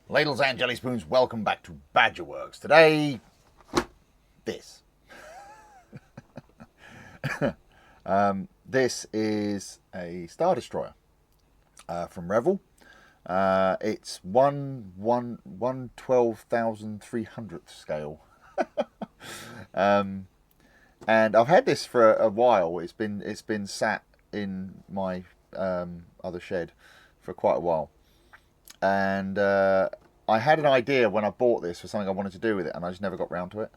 Ladles and jelly spoons, welcome back to Badgerworks. Today, this. This is a Star Destroyer from Revell. It's 1/12,300th scale. And I've had this for a while. It's been sat in my other shed for quite a while. And I had an idea when I bought this for something I wanted to do with it, and I just never got round to it.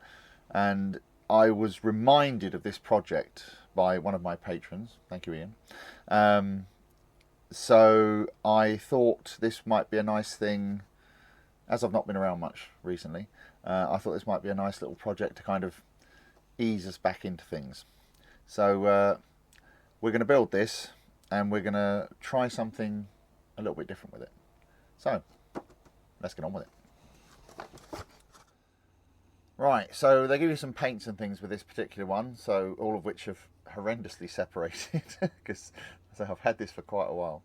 And I was reminded of this project by one of my patrons. Thank you, Ian. So I thought this might be a nice thing, as I've not been around much recently. I thought this might be a nice little project to kind of ease us back into things. So we're going to build this, and we're going to try something a little bit different with it. So, let's get on with it. Right, so they give you some paints and things with this particular one, so all of which have horrendously separated, because I've had this for quite a while.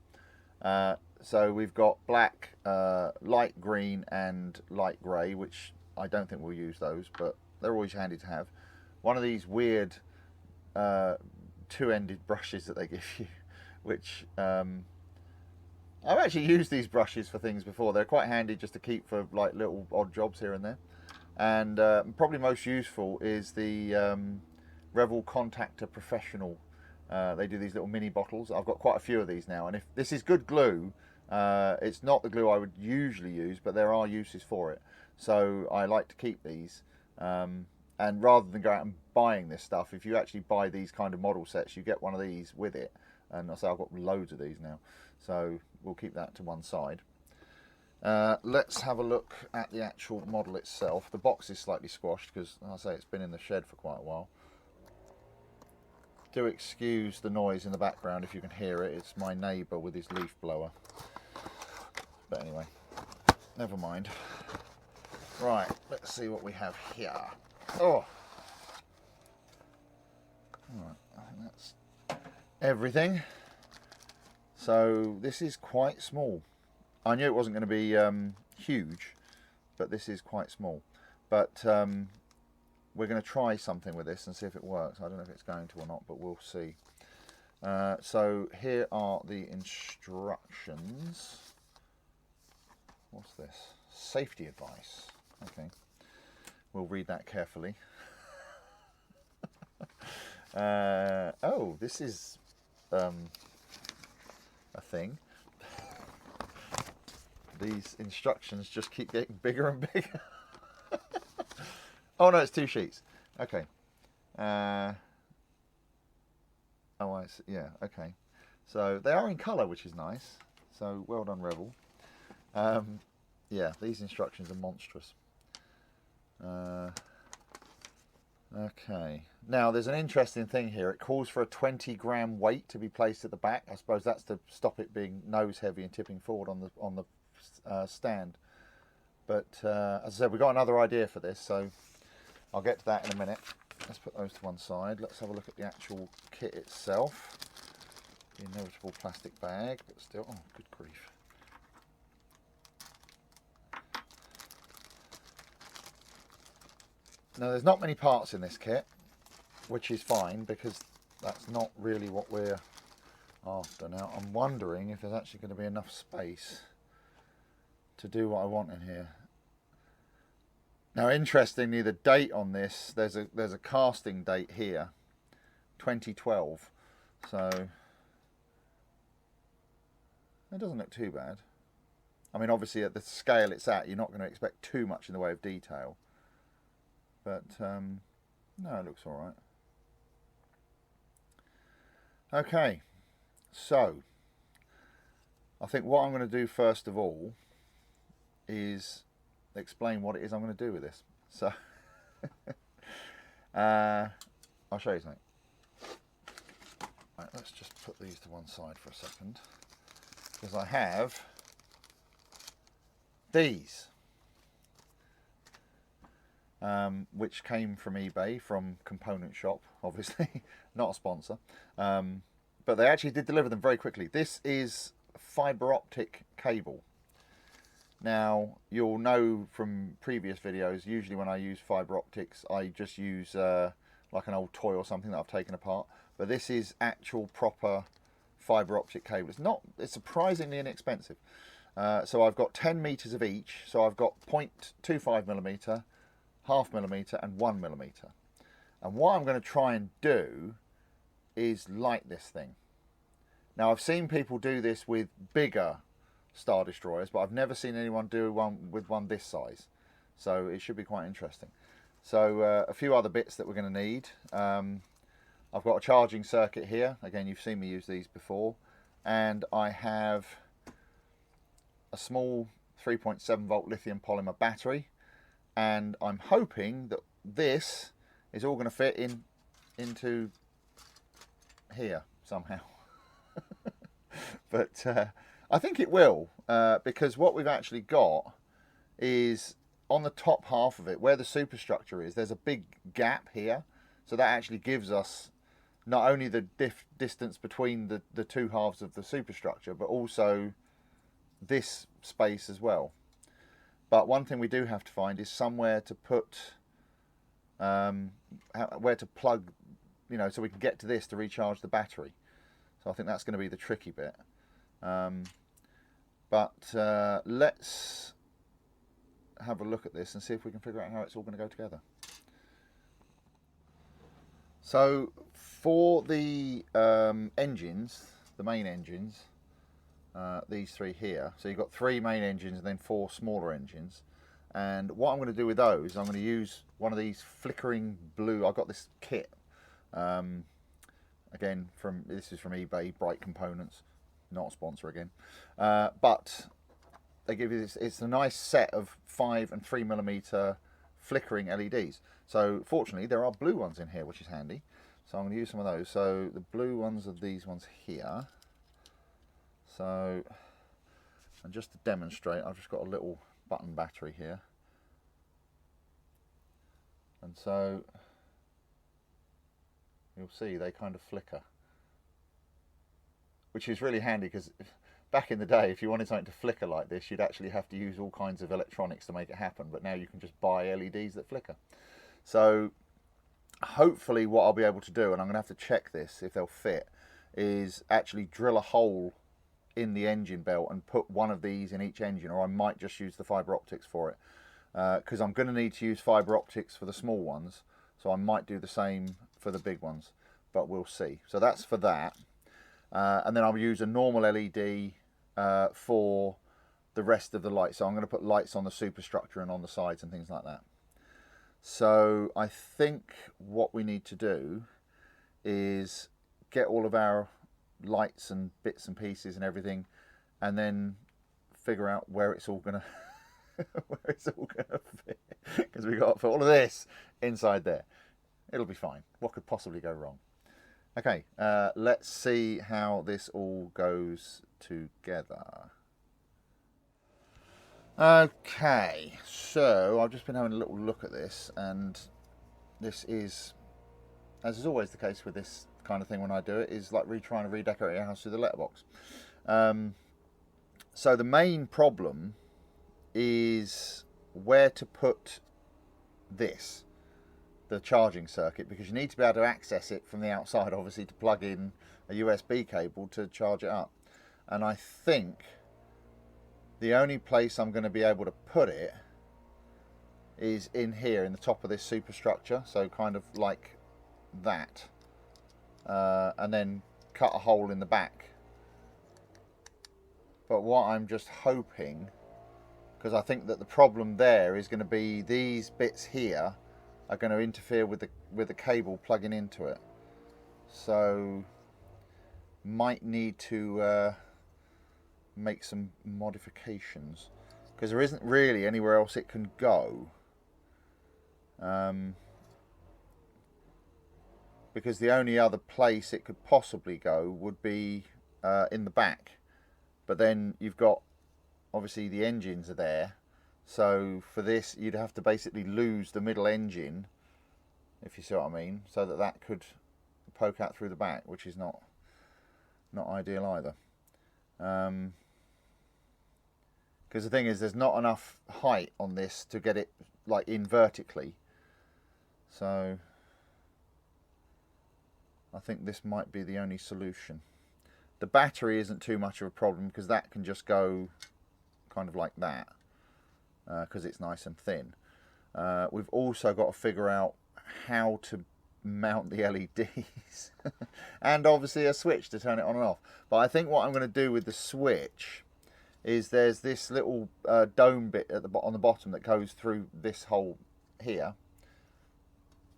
So we've got black, light green and light grey, which I don't think we'll use those, but they're always handy to have. One of these weird two-ended brushes that they give you, which... I've actually used these brushes for things before. They're quite handy just to keep for like little odd jobs here and there. And probably most useful is the Revell Contactor Professional. They do these little mini bottles. I've got quite a few of these now. And if this is good glue, it's not the glue I would usually use, but there are uses for it. So I like to keep these. And rather than go out and buying this stuff, if you actually buy these kind of model sets, you get one of these with it. And I say I've got loads of these now, so we'll keep that to one side. Let's have a look at the actual model itself. The box is slightly squashed because, I say, it's been in the shed for quite a while. Do excuse the noise in the background if you can hear it. It's my neighbour with his leaf blower. But anyway, never mind. Right, let's see what we have here. Oh! Alright, I think that's everything. So this is quite small. I knew it wasn't going to be huge, but this is quite small. But we're going to try something with this and see if it works. I don't know if it's going to or not, but we'll see. So here are the instructions. What's this? Safety advice. Okay, we'll read that carefully. Oh, this is a thing. These instructions just keep getting bigger and bigger. Oh no, it's 2 sheets. Okay. Oh, I see. Yeah. Okay. So they are in colour, which is nice. So well done, Revell. Yeah, these instructions are monstrous. Okay. Now there's an interesting thing here. It calls for a 20-gram weight to be placed at the back. I suppose that's to stop it being nose heavy and tipping forward on the stand. But as I said, we've got another idea for this, so I'll get to that in a minute. Let's put those to one side. Let's have a look at the actual kit itself. The inevitable plastic bag, but still, oh, good grief. Now there's not many parts in this kit, which is fine because that's not really what we're after. Now I'm wondering if there's actually going to be enough space to do what I want in here. Now interestingly, the date on this, there's a casting date here, 2012, so it doesn't look too bad. I mean, obviously at the scale it's at, you're not going to expect too much in the way of detail. But, no, it looks all right. Okay, so I think what I'm going to do first of all is explain what it is I'm going to do with this. So, I'll show you something. Right, let's just put these to one side for a second, because I have these. Which came from eBay, from Component Shop, obviously, not a sponsor. But they actually did deliver them very quickly. This is fibre optic cable. Now, you'll know from previous videos, usually when I use fibre optics, I just use like an old toy or something that I've taken apart. But this is actual proper fibre optic cable. It's surprisingly inexpensive. So I've got 10 meters of each. So I've got 0.25 millimeter, half millimeter, and 1 millimeter. And what I'm going to try and do is light this thing. Now, I've seen people do this with bigger Star Destroyers, but I've never seen anyone do one with one this size. So it should be quite interesting. So a few other bits that we're going to need. I've got a charging circuit here. Again, you've seen me use these before. And I have a small 3.7 volt lithium polymer battery. And I'm hoping that this is all going to fit into here somehow. But I think it will, because what we've actually got is on the top half of it, where the superstructure is, there's a big gap here. So that actually gives us not only the distance between the two halves of the superstructure, but also this space as well. But one thing we do have to find is somewhere to put, where to plug, you know, so we can get to this to recharge the battery. So I think that's going to be the tricky bit. Let's have a look at this and see if we can figure out how it's all going to go together. So for the engines, the main engines, these three here, so you've got 3 main engines and then 4 smaller engines. And what I'm going to do with those, I'm going to use one of these flickering blue, I got this kit, again, this is from eBay, Bright Components, not a sponsor again. But they give you this, it's a nice set of 5 and 3 millimeter flickering LEDs. So fortunately there are blue ones in here, which is handy. So I'm going to use some of those. So the blue ones are these ones here. So, and just to demonstrate, I've just got a little button battery here. And so you'll see they kind of flicker, which is really handy because back in the day, if you wanted something to flicker like this, you'd actually have to use all kinds of electronics to make it happen. But now you can just buy LEDs that flicker. So hopefully what I'll be able to do, and I'm going to have to check this if they'll fit, is actually drill a hole in the engine belt and put one of these in each engine, or I might just use the fibre optics for it, because I'm going to need to use fibre optics for the small ones, so I might do the same for the big ones, but we'll see. So that's for that, and then I'll use a normal LED for the rest of the lights. So I'm going to put lights on the superstructure and on the sides and things like that. So I think what we need to do is get all of our lights and bits and pieces and everything, and then figure out where it's all gonna fit, because we got to put all of this inside there. It'll be fine. What could possibly go wrong? Okay, let's see how this all goes together. Okay, so I've just been having a little look at this, and this is, as is always the case with this kind of thing when I do it, is like trying to redecorate your house through the letterbox. So the main problem is where to put this, the charging circuit, because you need to be able to access it from the outside, obviously, to plug in a USB cable to charge it up. And I think the only place I'm going to be able to put it is in here, in the top of this superstructure, so kind of like that. And then cut a hole in the back. But what I'm just hoping, because I think that the problem there is going to be these bits here are going to interfere with the cable plugging into it. So might need to make some modifications, because there isn't really anywhere else it can go. Because the only other place it could possibly go would be in the back. But then you've got, obviously the engines are there. So for this, you'd have to basically lose the middle engine, if you see what I mean, so that could poke out through the back, which is not Because the thing is, there's not enough height on this to get it like in vertically. So I think this might be the only solution. The battery isn't too much of a problem because that can just go kind of like that because it's nice and thin. We've also got to figure out how to mount the LEDs and obviously a switch to turn it on and off. But I think what I'm going to do with the switch is there's this little dome bit at on the bottom that goes through this hole here.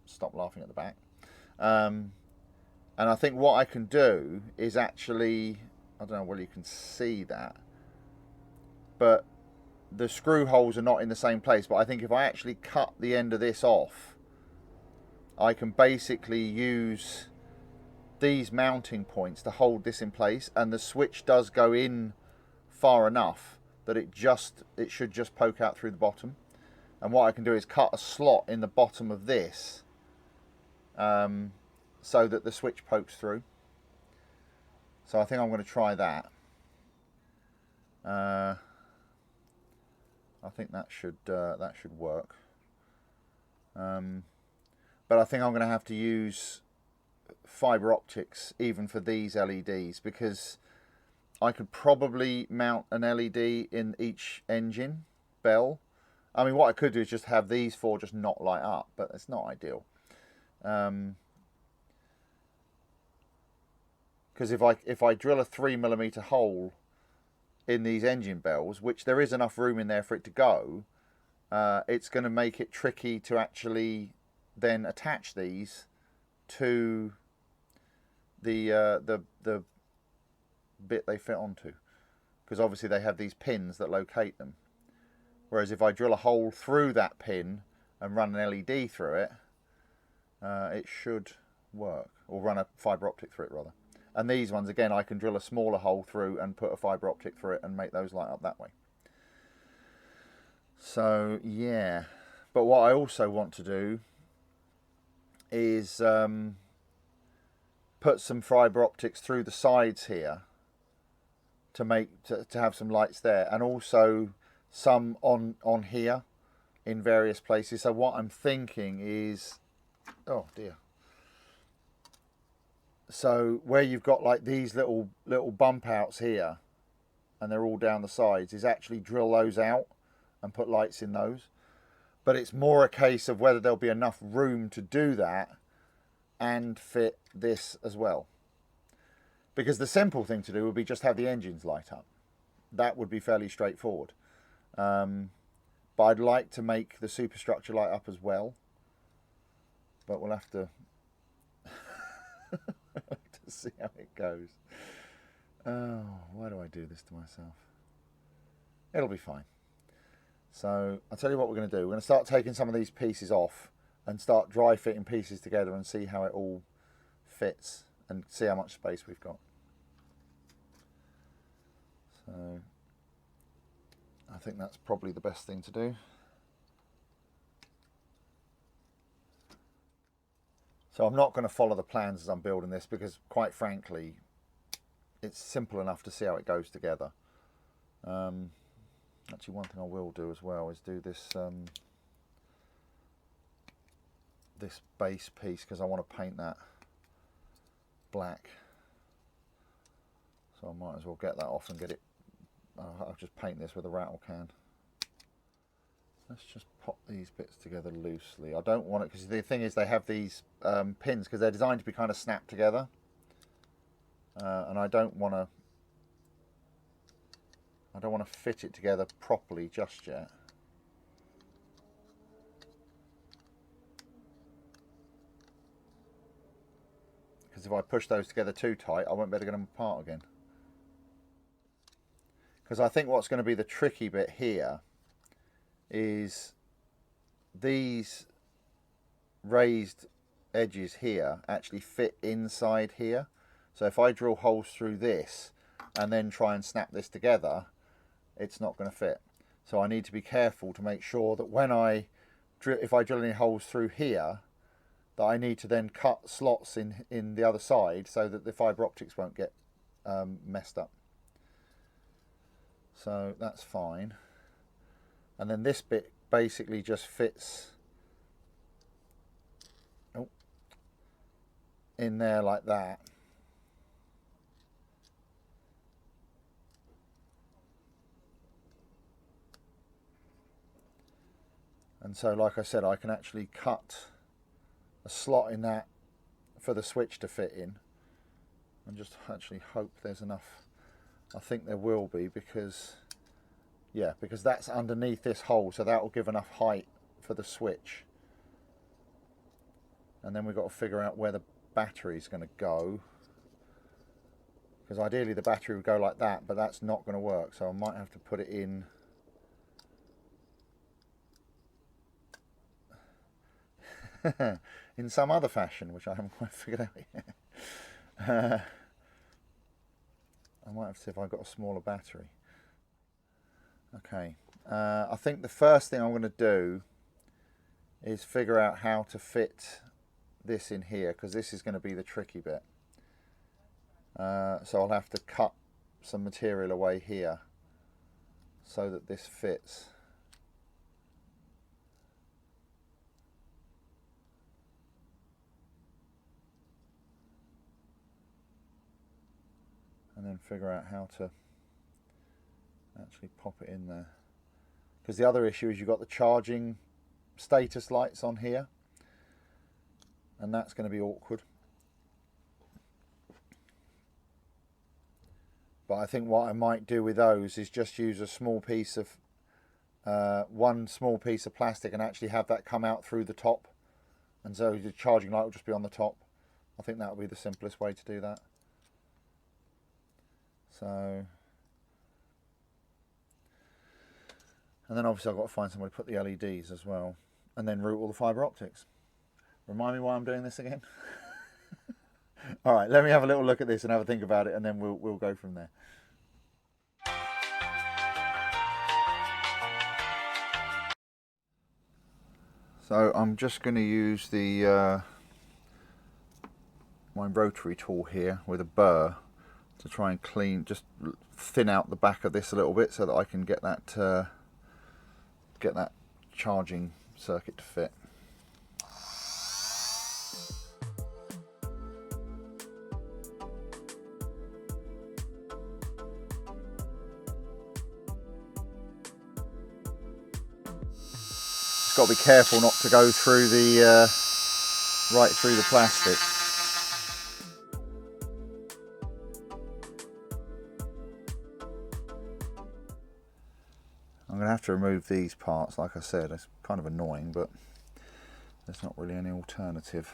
Stop laughing at the back. And I think what I can do is actually, I don't know whether you can see that, but the screw holes are not in the same place. But I think if I actually cut the end of this off, I can basically use these mounting points to hold this in place, and the switch does go in far enough that it should just poke out through the bottom. And what I can do is cut a slot in the bottom of this so that the switch pokes through. So I think I'm going to try that. I think that should work. But I think I'm going to have to use fibre optics even for these LEDs, because I could probably mount an LED in each engine bell. I mean, what I could do is just have these four just not light up, but it's not ideal. Because if I drill a 3mm hole in these engine bells, which there is enough room in there for it to go, it's going to make it tricky to actually then attach these to the bit they fit onto, because obviously they have these pins that locate them. Whereas if I drill a hole through that pin and run an LED through it, it should work, or run a fibre optic through it rather. And these ones, again, I can drill a smaller hole through and put a fibre optic through it and make those light up that way. So yeah, but what I also want to do is put some fibre optics through the sides here to have some lights there, and also some on here in various places. So what I'm thinking is, oh dear. So where you've got like these little bump outs here, and they're all down the sides, is actually drill those out and put lights in those. But it's more a case of whether there'll be enough room to do that and fit this as well. Because the simple thing to do would be just have the engines light up. That would be fairly straightforward. But I'd like to make the superstructure light up as well. But we'll have to see how it goes. Oh, why do I do this to myself? It'll be fine. So I'll tell you what we're going to do. We're going to start taking some of these pieces off and start dry fitting pieces together and see how it all fits and see how much space we've got. So I think that's probably the best thing to do. So I'm not going to follow the plans as I'm building this, because quite frankly it's simple enough to see how it goes together. Actually, one thing I will do as well is do this this base piece, because I want to paint that black. So I might as well get that off and get it. I'll just paint this with a rattle can. Let's just pop these bits together loosely. I don't want it, because the thing is they have these pins, because they're designed to be kind of snapped together, and I don't want to fit it together properly just yet. Because if I push those together too tight, I won't be able to get them apart again. Because I think what's going to be the tricky bit here is these raised edges here actually fit inside here. So if I drill holes through this and then try and snap this together, it's not going to fit. So I need to be careful to make sure that when if I drill any holes through here, that I need to then cut slots in the other side so that the fibre optics won't get messed up. So that's fine. And then this bit basically just fits in there like that. And so, like I said, I can actually cut a slot in that for the switch to fit in, and just actually hope there's enough. I think there will be, because yeah, because that's underneath this hole, so that will give enough height for the switch. And then we've got to figure out where the battery is going to go, because ideally the battery would go like that, but that's not going to work, so I might have to put it in in some other fashion, which I haven't quite figured out yet. I might have to see if I've got a smaller battery. Okay, I think the first thing I'm going to do is figure out how to fit this in here, because this is going to be the tricky bit. So I'll have to cut some material away here so that this fits. And then figure out how to actually pop it in there. Because the other issue is you've got the charging status lights on here, and that's going to be awkward. But I think what I might do with those is just use a small piece of one small piece of plastic and actually have that come out through the top, and so the charging light will just be on the top. I think that will be the simplest way to do that. So, and then obviously I've got to find somewhere to put the LEDs as well, and then route all the fibre optics. Remind me why I'm doing this again? All right, let me have a little look at this and have a think about it, and then we'll go from there. So I'm just going to use the my rotary tool here with a burr to try and just thin out the back of this a little bit so that I can get that charging circuit to fit. Got to be careful not to go through the right through the plastic. I'm going to have to remove these parts, like I said. It's kind of annoying, but there's not really any alternative.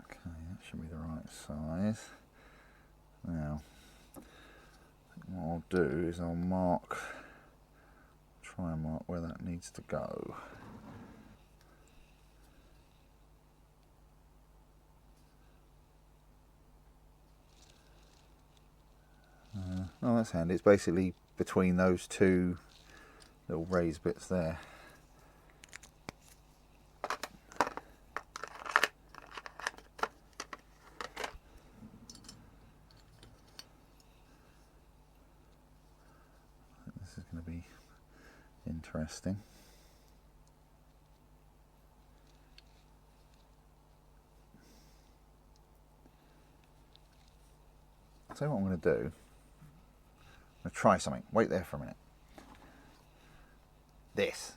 Okay, that should be the right size. Now, what I'll do is I'll try and mark where that needs to go. Oh, that's handy. It's basically between those two little raised bits there. This is going to be interesting. I'll tell you what I'm going to do. I'm going to try something. Wait there for a minute. This.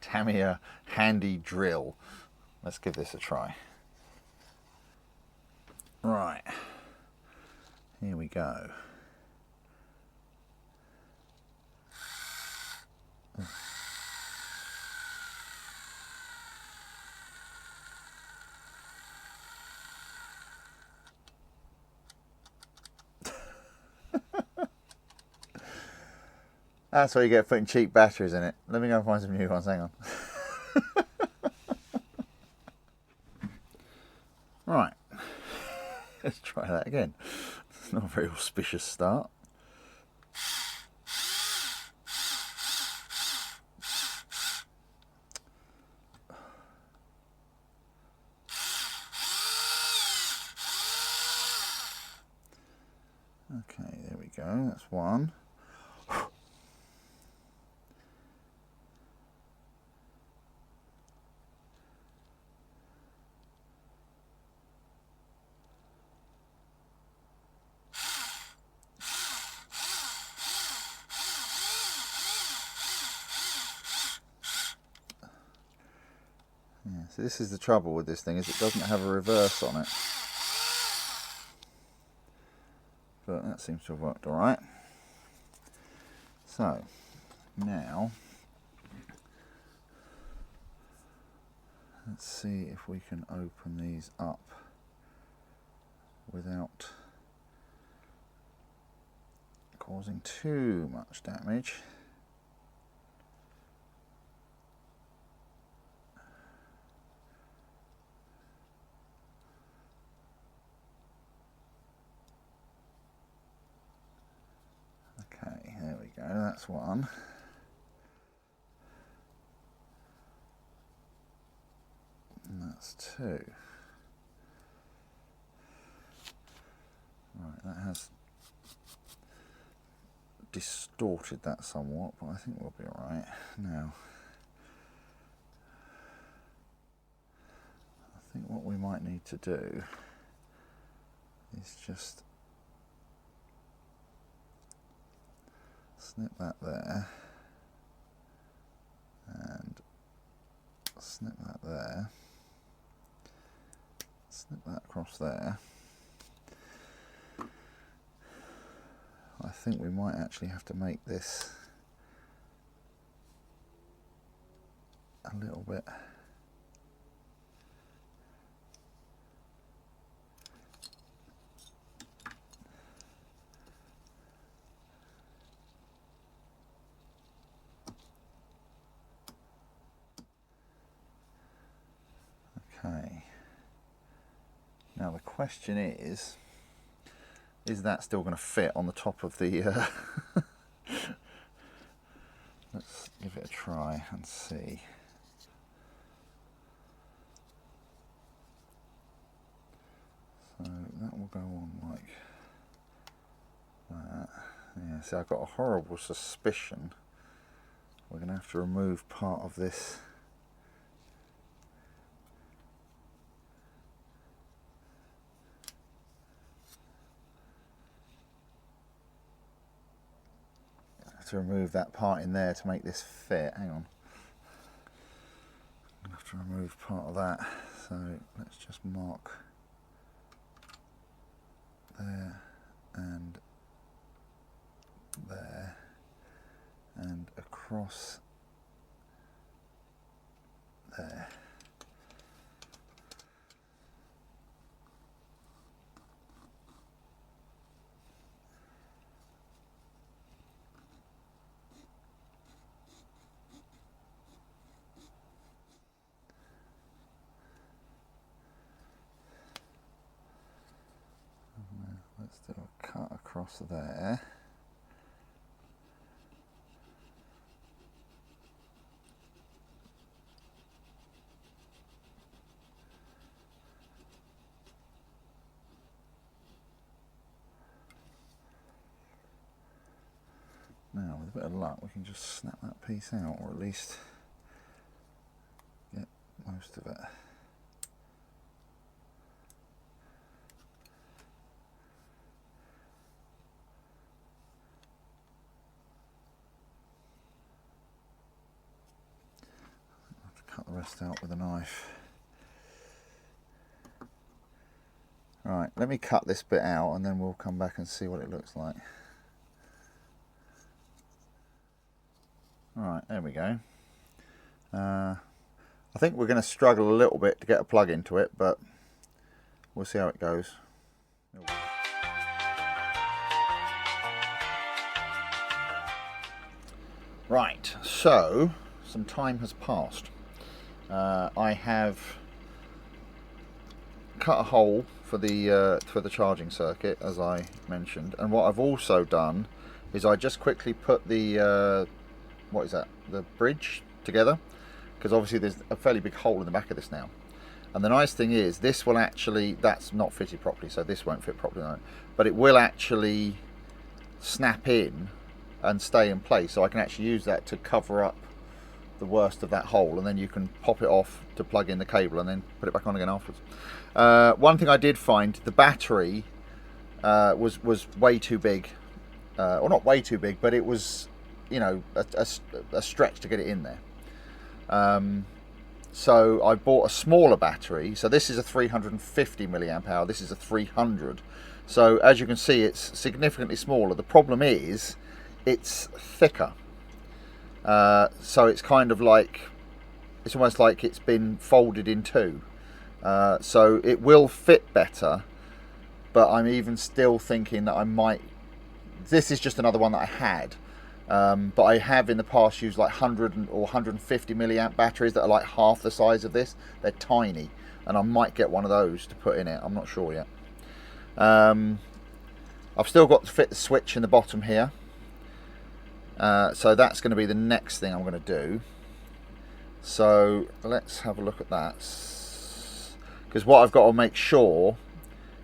Tamiya handy drill. Let's give this a try. Right. Here we go. That's what you get putting cheap batteries in it. Let me go and find some new ones, hang on. Right, let's try that again. It's not a very auspicious start. Okay, there we go, that's one. So this is the trouble with this thing, is it doesn't have a reverse on it. But that seems to have worked alright. So, now, let's see if we can open these up without causing too much damage. Okay, there we go, that's one. And that's two. Right, that has distorted that somewhat, but I think we'll be alright. Now, I think what we might need to do is just snip that there, and snip that there, snip that across there. I think we might actually have to make this a little bit okay. Now the question is that still going to fit on the top of the let's give it a try and see. So that will go on like that. Yeah, see, I've got a horrible suspicion we're going to have to remove part of this . To remove that part in there to make this fit. Hang on, I have to remove part of that, so let's just mark there and there and across there. Let's do a cut across there. Now, with a bit of luck, we can just snap that piece out, or at least get most of it. Cut the rest out with a knife. Right, let me cut this bit out and then we'll come back and see what it looks like. Alright, there we go. I think we're going to struggle a little bit to get a plug into it, but we'll see how it goes. Right, so some time has passed. I have cut a hole for the charging circuit, as I mentioned, and what I've also done is I just quickly put the what is that, the bridge together, because obviously there's a fairly big hole in the back of this now. And the nice thing is this will actually, that's not fitted properly, so this won't fit properly, but it will actually snap in and stay in place, so I can actually use that to cover up the worst of that hole, and then you can pop it off to plug in the cable and then put it back on again afterwards. One thing I did find, the battery was way too big, or not way too big, but it was, you know, a stretch to get it in there. So I bought a smaller battery. So this is a 350 milliamp hour. This is a 300. So as you can see, it's significantly smaller. The problem is it's thicker. So it's kind of like, it's almost like it's been folded in two. So it will fit better, but I'm even still thinking that I might, this is just another one that I had. But I have in the past used like 100 or 150 milliamp batteries that are like half the size of this. They're tiny, and I might get one of those to put in it. I'm not sure yet. I've still got to fit the switch in the bottom here. So that's going to be the next thing I'm going to do. So let's have a look at that. Because what I've got to make sure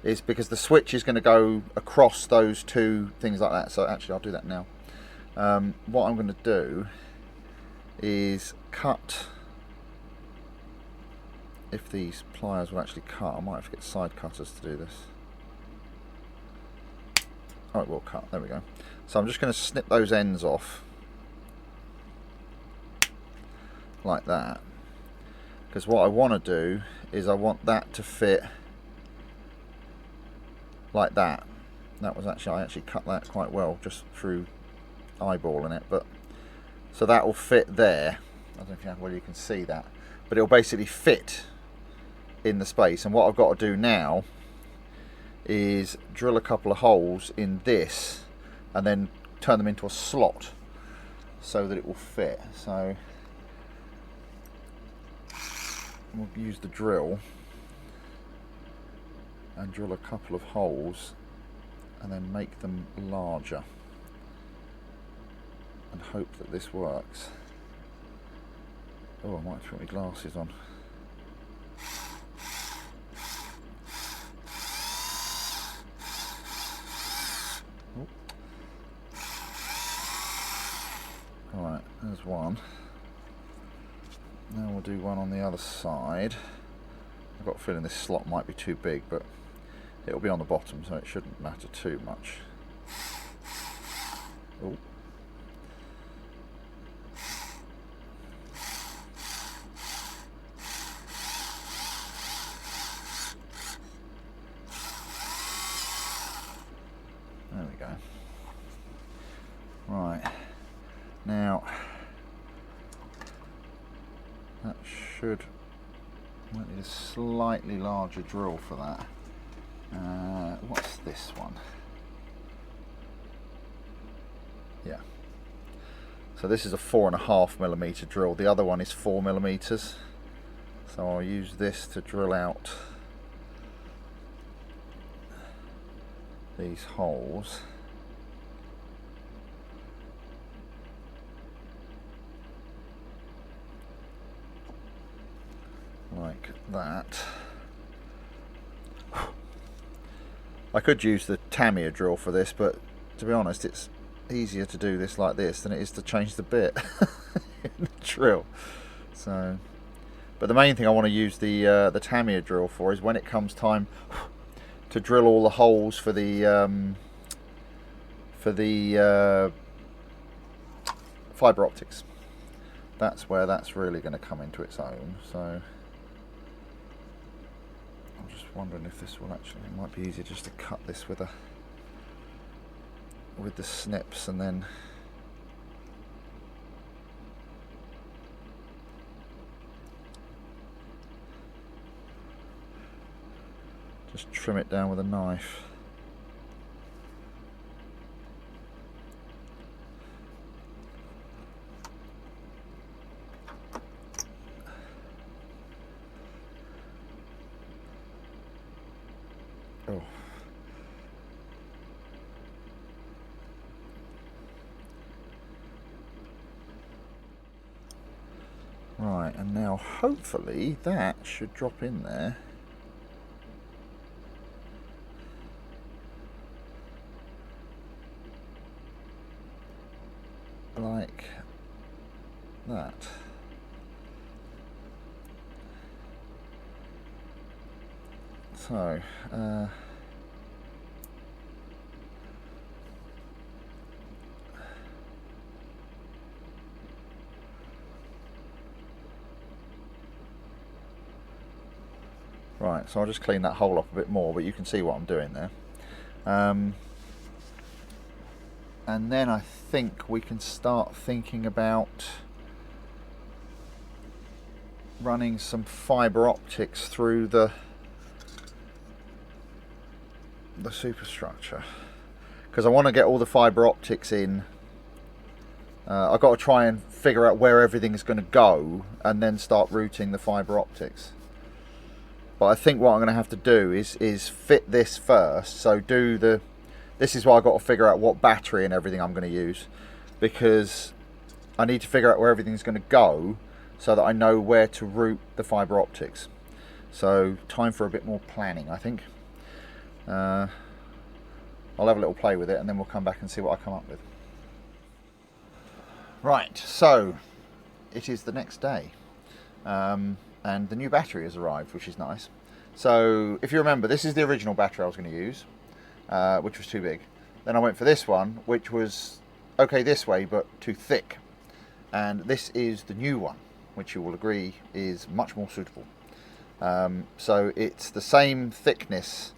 is, because the switch is going to go across those two things like that. So actually I'll do that now. What I'm going to do is cut, if these pliers will actually cut, I might have to get side cutters to do this. Oh, it will cut, there we go. So I'm just going to snip those ends off like that, because what I want to do is I want that to fit like that. That was actually, I actually cut that quite well just through eyeballing it, but so that will fit there. I don't know how well you can see that, but it'll basically fit in the space. And what I've got to do now is drill a couple of holes in this and then turn them into a slot so that it will fit. So we'll use the drill and drill a couple of holes and then make them larger and hope that this works. Oh, I might have to put my glasses on. Oh. Alright, there's one. Now we'll do one on the other side. I've got a feeling this slot might be too big, but it'll be on the bottom, so it shouldn't matter too much. Oh. There we go. Right, now that should, might need a slightly larger drill for that. What's this one? Yeah. So this is a 4.5mm drill. The other one is 4mm. So I'll use this to drill out these holes. Like that. I could use the Tamiya drill for this, but to be honest, it's easier to do this like this than it is to change the bit in the drill. So, but the main thing I want to use the Tamiya drill for is when it comes time to drill all the holes for the fibre optics. That's where that's really going to come into its own. So I'm just wondering if this will actually, it might be easier just to cut this with the snips and then just trim it down with a knife. Oh. Right, and now hopefully that should drop in there. Like that. So, Right, so I'll just clean that hole up a bit more, but you can see what I'm doing there. And then I think we can start thinking about running some fibre optics through the superstructure, because I want to get all the fibre optics in. I've got to try and figure out where everything's going to go and then start routing the fibre optics. But I think what I'm going to have to do is fit this first. So this is why I've got to figure out what battery and everything I'm going to use, because I need to figure out where everything's going to go so that I know where to route the fibre optics. So time for a bit more planning, I think. I'll have a little play with it and then we'll come back and see what I come up with. Right, so it is the next day, and the new battery has arrived, which is nice. So if you remember, this is the original battery I was going to use, which was too big. Then I went for this one, which was okay this way but too thick, and this is the new one, which you will agree is much more suitable. So it's the same thickness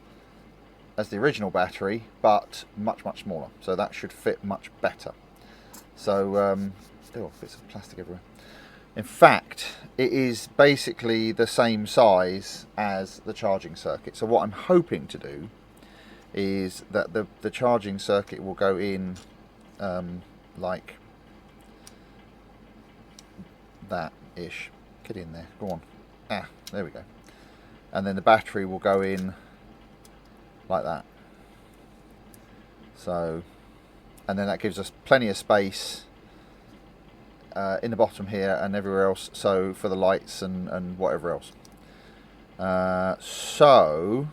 as the original battery but much smaller, so that should fit much better. So oh, bits of plastic everywhere. In fact, it is basically the same size as the charging circuit. So what I'm hoping to do is that the charging circuit will go in like that ish. Get in there, go on. Ah, there we go. And then the battery will go in like that. So, and then that gives us plenty of space in the bottom here and everywhere else, so for the lights and whatever else. So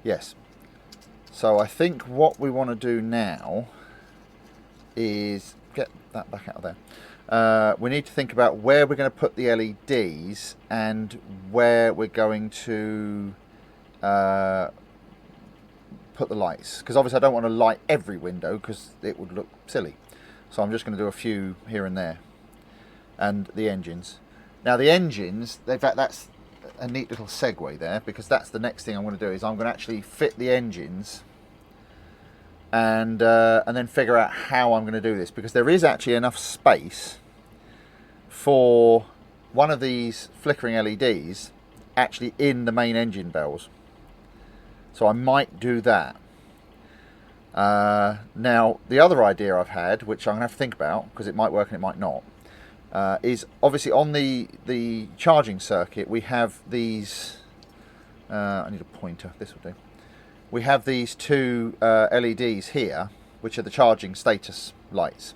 yes, so I think what we want to do now is get that back out of there. We need to think about where we're going to put the LEDs and where we're going to put the lights, because obviously I don't want to light every window because it would look silly. So I'm just going to do a few here and there. And the engines. Now the engines, in fact that's a neat little segue there, because that's the next thing I'm going to do, is I'm going to actually fit the engines and then figure out how I'm going to do this, because there is actually enough space for one of these flickering LEDs actually in the main engine bells. So I might do that. Now the other idea I've had, which I'm going to have to think about because it might work and it might not, is obviously on the charging circuit we have these, I need a pointer, this will do. We have these two LEDs here, which are the charging status lights.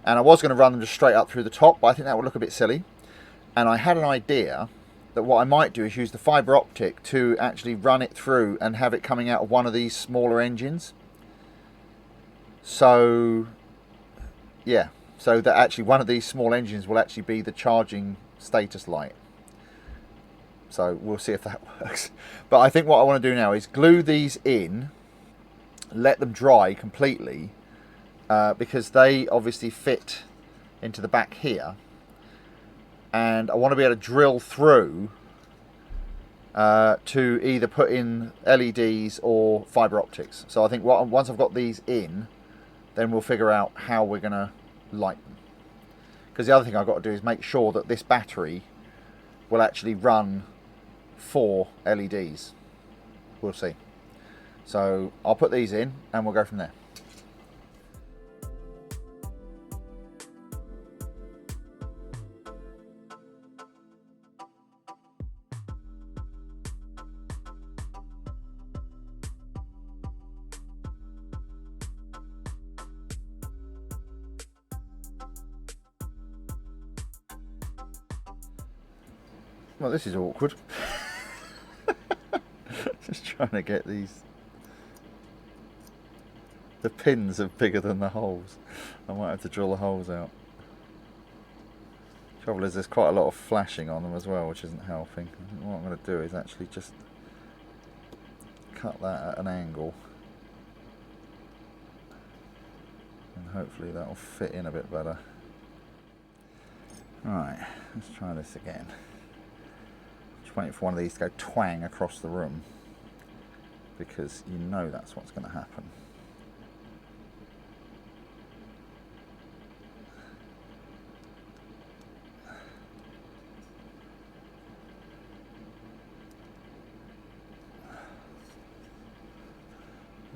And I was going to run them just straight up through the top, but I think that would look a bit silly. And I had an idea that what I might do is use the fibre optic to actually run it through and have it coming out of one of these smaller engines. So yeah, so that actually one of these small engines will actually be the charging status light. So we'll see if that works. But I think what I want to do now is glue these in, let them dry completely, because they obviously fit into the back here. And I want to be able to drill through to either put in LEDs or fibre optics. So I think once I've got these in, then we'll figure out how we're going to light them. Because the other thing I've got to do is make sure that this battery will actually run 4 LEDs. We'll see. So I'll put these in and we'll go from there. Well, this is awkward. Just trying to get these. The pins are bigger than the holes. I might have to drill the holes out. Trouble is, there's quite a lot of flashing on them as well, which isn't helping. I think what I'm going to do is actually just cut that at an angle, and hopefully that'll fit in a bit better. Right, let's try this again. waiting for one of these to go twang across the room, because you know that's what's going to happen.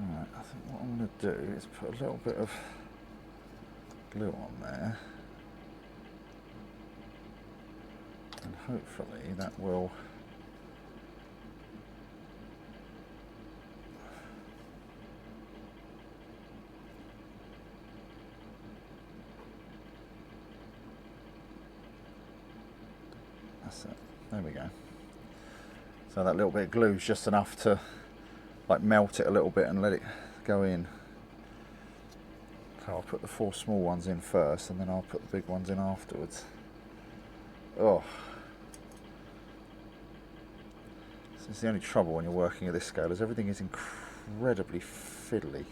Alright, I think what I'm going to do is put a little bit of glue on there, and hopefully that will that's it, there we go. So that little bit of glue is just enough to like melt it a little bit and let it go in. So I'll put the 4 small ones in first, and then I'll put the big ones in afterwards. Oh, this is the only trouble when you're working at this scale, is everything is incredibly fiddly.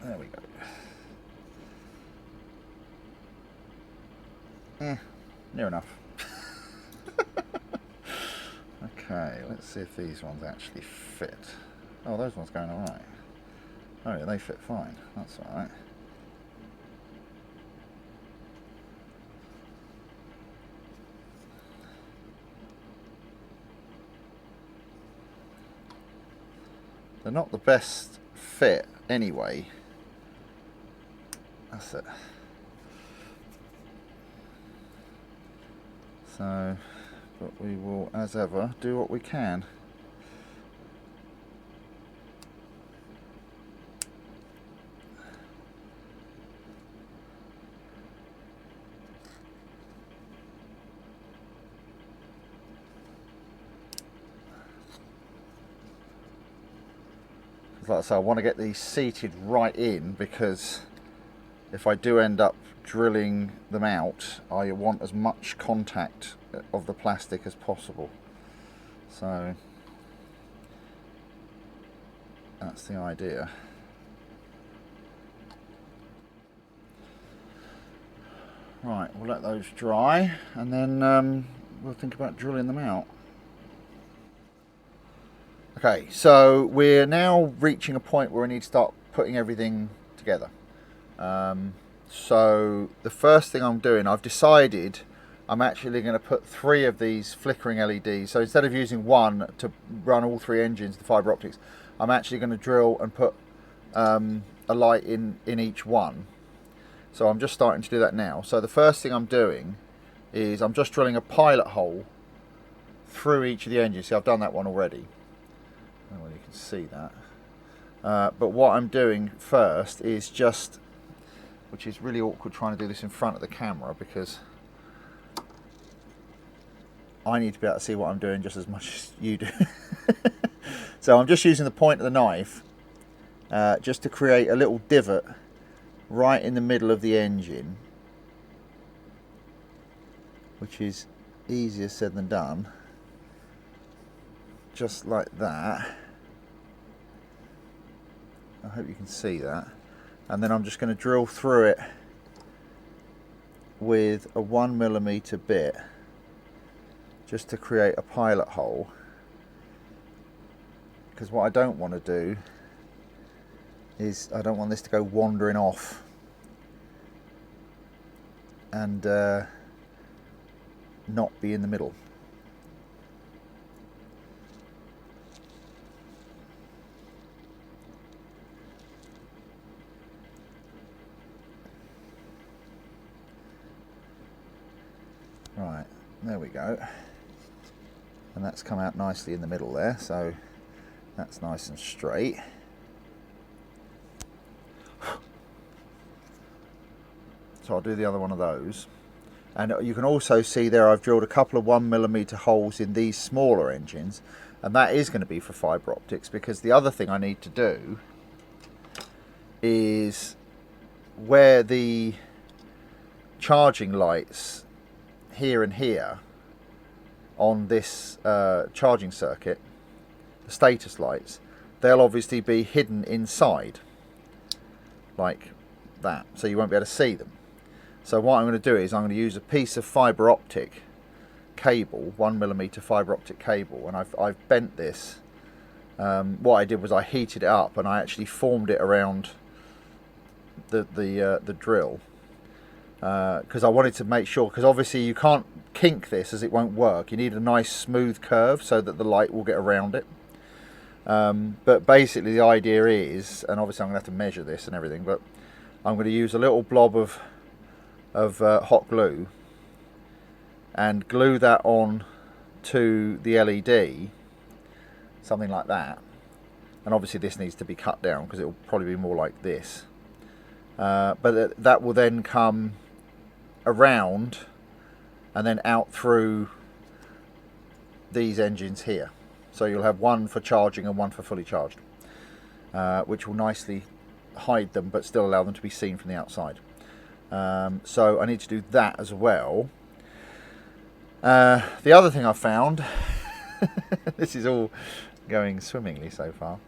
There we go. Near enough. Okay, let's see if these ones actually fit. Oh, those ones going alright. Oh yeah, they fit fine. That's alright. They're not the best fit anyway. That's it. So, but we will, as ever, do what we can. Like I say, I want to get these seated right in, because if I do end up drilling them out, I want as much contact of the plastic as possible. So that's the idea. Right, we'll let those dry, and then we'll think about drilling them out. Okay, so we're now reaching a point where we need to start putting everything together. So the first thing I'm doing, I've decided I'm actually going to put 3 of these flickering LEDs. So instead of using one to run all 3 engines, the fibre optics, I'm actually going to drill and put a light in each one. So I'm just starting to do that now. So the first thing I'm doing is I'm just drilling a pilot hole through each of the engines. See, I've done that one already. Well, you can see that. But what I'm doing first is just, which is really awkward trying to do this in front of the camera, because I need to be able to see what I'm doing just as much as you do. So I'm just using the point of the knife just to create a little divot right in the middle of the engine, which is easier said than done. Just like that. I hope you can see that. And then I'm just going to drill through it with a 1mm bit, just to create a pilot hole, because what I don't want to do is I don't want this to go wandering off and not be in the middle. Right, there we go, and that's come out nicely in the middle there, so that's nice and straight. So I'll do the other one of those, and you can also see there I've drilled a couple of 1mm holes in these smaller engines, and that is going to be for fibre optics, because the other thing I need to do is where the charging lights here and here on this charging circuit, the status lights, they'll obviously be hidden inside like that, so you won't be able to see them. So what I'm going to do is I'm going to use a piece of fibre optic cable, 1mm fibre optic cable, and I've bent this. What I did was I heated it up and I actually formed it around the drill, because I wanted to make sure, because obviously you can't kink this as it won't work. You need a nice smooth curve so that the light will get around it. But basically the idea is, and obviously I'm going to have to measure this and everything, but I'm going to use a little blob of hot glue and glue that on to the LED, something like that. And obviously this needs to be cut down because it will probably be more like this. But that will then come around and then out through these engines here. So you'll have one for charging and one for fully charged, which will nicely hide them but still allow them to be seen from the outside. So I need to do that as well. The other thing I found, this is all going swimmingly so far,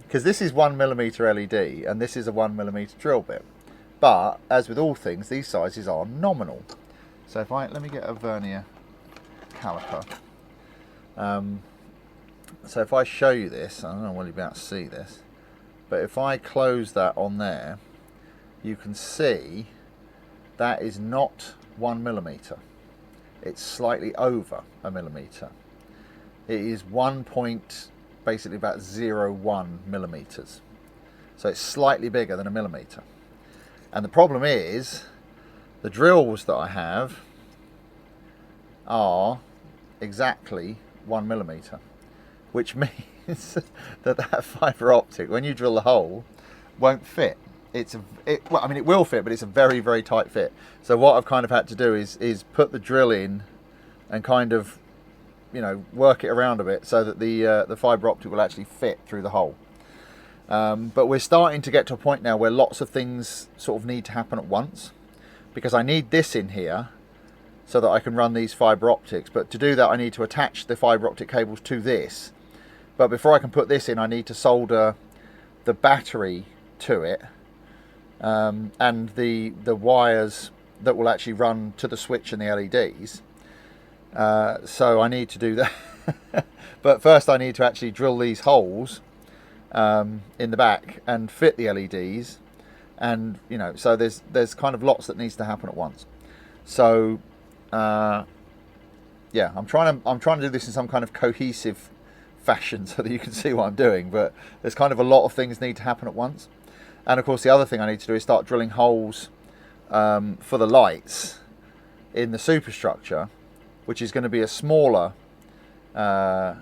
because this is 1mm LED and this is a 1mm drill bit, but as with all things, these sizes are nominal. So if let me get a vernier caliper. So if I show you this, I don't know whether you'll be able to see this, but if I close that on there, you can see that is not 1mm. It's slightly over a millimetre. It is basically about 0.1 millimetres. So it's slightly bigger than a millimetre. And the problem is, the drills that I have are exactly 1mm, which means that fibre optic, when you drill the hole, won't fit. Well, I mean, it will fit, but it's a very, very tight fit. So what I've kind of had to do is put the drill in and kind of, you know, work it around a bit so that the fibre optic will actually fit through the hole. But we're starting to get to a point now where lots of things sort of need to happen at once, because I need this in here so that I can run these fibre optics. But to do that, I need to attach the fibre optic cables to this. But before I can put this in, I need to solder the battery to it, and the wires that will actually run to the switch and the LEDs. So I need to do that. But first I need to actually drill these holes in the back and fit the LEDs, and you know, so there's kind of lots that needs to happen at once. So yeah, I'm trying to do this in some kind of cohesive fashion so that you can see what I'm doing, but there's kind of a lot of things need to happen at once. And of course the other thing I need to do is start drilling holes for the lights in the superstructure, which is going to be a smaller fibre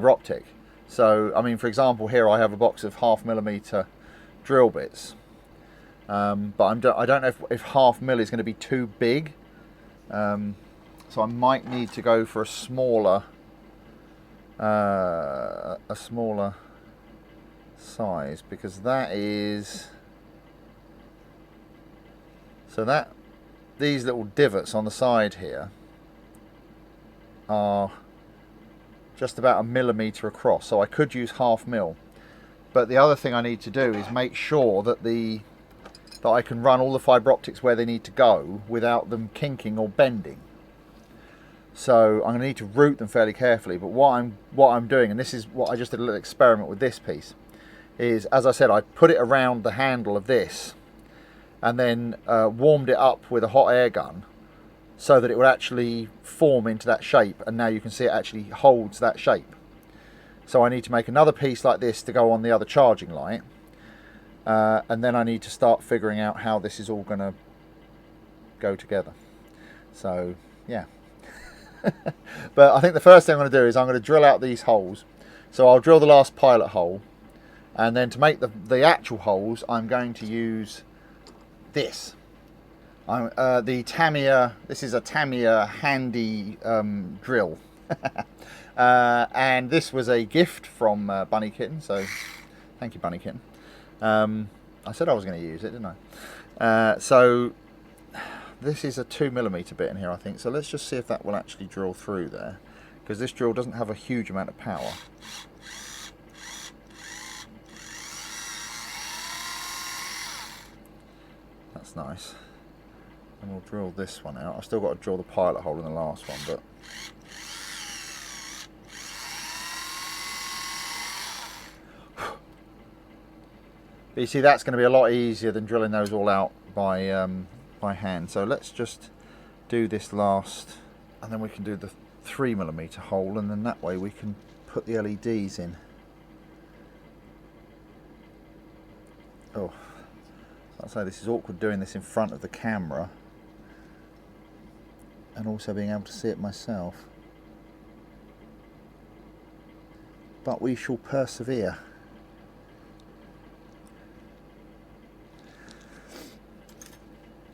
optic. So I mean, for example, here I have a box of 0.5mm drill bits, but I don't know if 0.5mm is going to be too big, so I might need to go for a smaller size, because that is, so that these little divots on the side here are just about 1 millimetre across, so I could use 0.5mm. But the other thing I need to do is make sure that I can run all the fibre optics where they need to go without them kinking or bending. So I'm going to need to route them fairly carefully. But what I'm doing, and this is what I just did a little experiment with this piece, is, as I said, I put it around the handle of this and then warmed it up with a hot air gun so that it would actually form into that shape, and now you can see it actually holds that shape. So I need to make another piece like this to go on the other charging light, and then I need to start figuring out how this is all going to go together. So yeah. But I think the first thing I'm going to do is I'm going to drill out these holes. So I'll drill the last pilot hole, and then to make the actual holes, I'm going to use this. The Tamiya, this is a Tamiya handy drill. And this was a gift from Bunny Kitten, so thank you, Bunny Kitten. I said I was going to use it, didn't I? So this is a 2mm bit in here, I think. So let's just see if that will actually drill through there, because this drill doesn't have a huge amount of power. That's nice. And we'll drill this one out. I've still got to drill the pilot hole in the last one, but you see, that's going to be a lot easier than drilling those all out by hand. So let's just do this last, and then we can do the 3mm hole, and then that way we can put the LEDs in. Oh, I'll say this is awkward doing this in front of the camera and also being able to see it myself. But we shall persevere.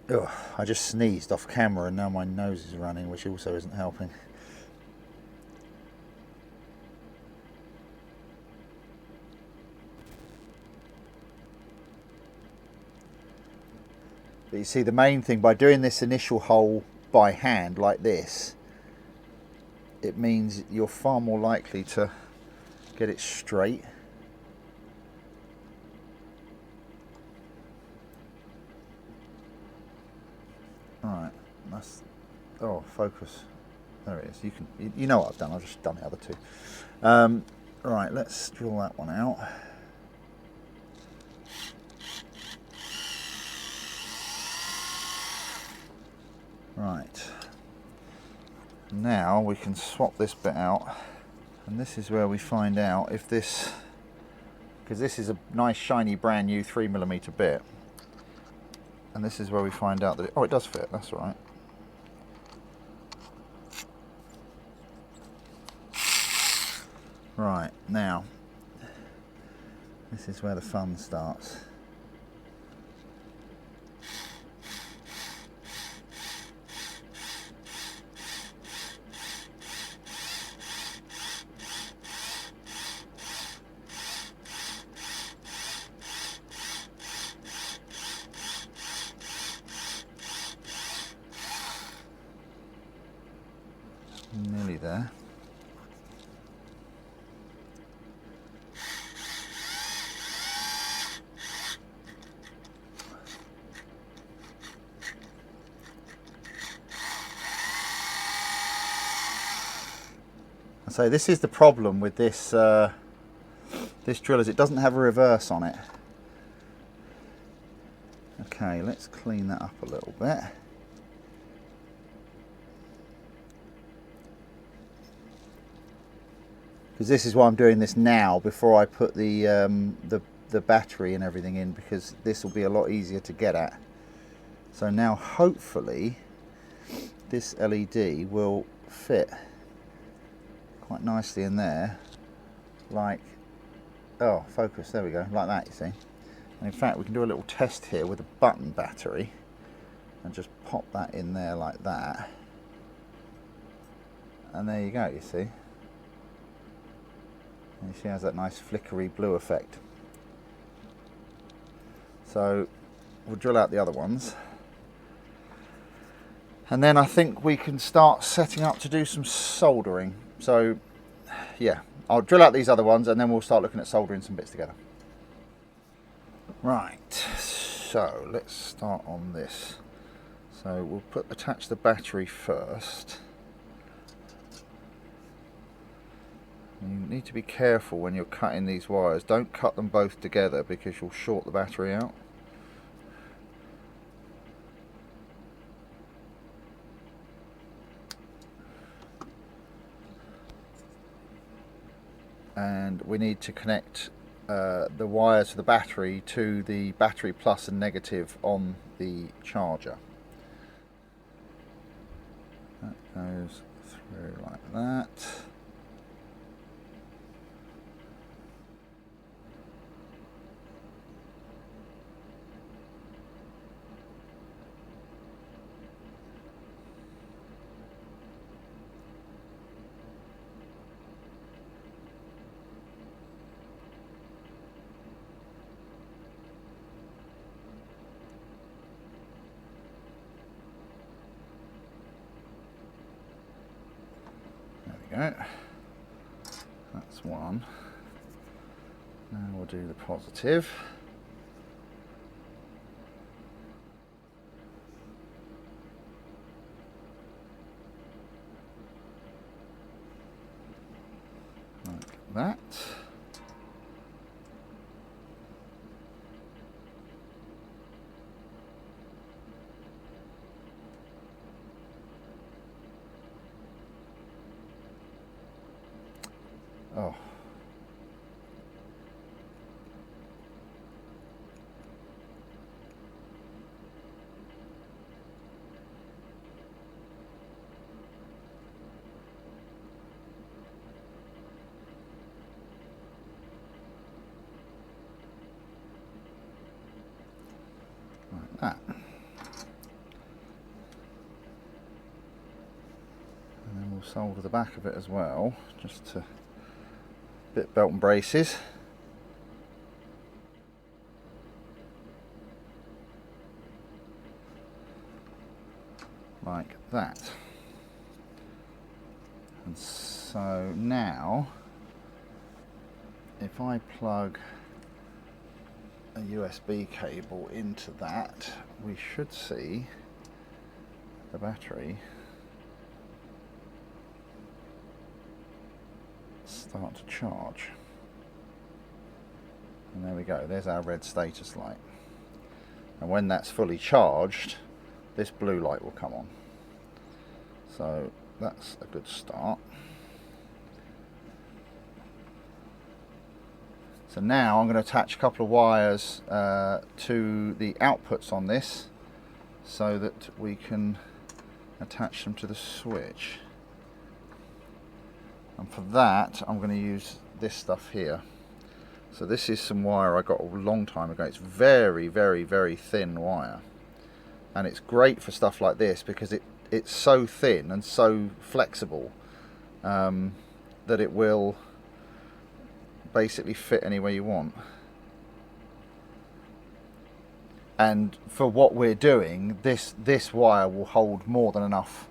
Oh, I just sneezed off camera and now my nose is running, which also isn't helping. But you see, the main thing by doing this initial hole by hand like this, it means you're far more likely to get it straight. Alright, that's, oh, focus. There it is. You know what I've done, I've just done the other two. Right, let's drill that one out. Right, now we can swap this bit out, and this is where we find out if this, because this is a nice shiny brand new 3mm bit, and this is where we find out that it does fit. That's all right. Right, now this is where the fun starts. Nearly there. So this is the problem with this this drill, is it doesn't have a reverse on it. Okay, let's clean that up a little bit. Because this is why I'm doing this now before I put the battery and everything in, because this will be a lot easier to get at. So now hopefully this LED will fit quite nicely in there, like, oh, focus, there we go, like that, you see. And in fact we can do a little test here with a button battery and just pop that in there like that, and there you go, you see. And you see it has that nice flickery blue effect. So we'll drill out the other ones, and then I think we can start setting up to do some soldering. So yeah, I'll drill out these other ones and then we'll start looking at soldering some bits together. Right, so let's start on this. So we'll attach the battery first. You need to be careful when you're cutting these wires. Don't cut them both together because you'll short the battery out. And we need to connect the wires for the battery to the battery plus and negative on the charger. That goes through like that. Go. That's one. Now we'll do the positive. that. Oh. Like that. And then we'll solder the back of it as well, just to bit belt and braces. Like that. And so now, if I plug a USB cable into that, we should see the battery start to charge. And there we go, there's our red status light. And when that's fully charged, this blue light will come on. So that's a good start. So now I'm going to attach a couple of wires to the outputs on this so that we can attach them to the switch. And for that I'm going to use this stuff here. So this is some wire I got a long time ago. It's very, very, very thin wire. And it's great for stuff like this because it's so thin and so flexible that it will basically fit anywhere you want. And for what we're doing, this wire will hold more than enough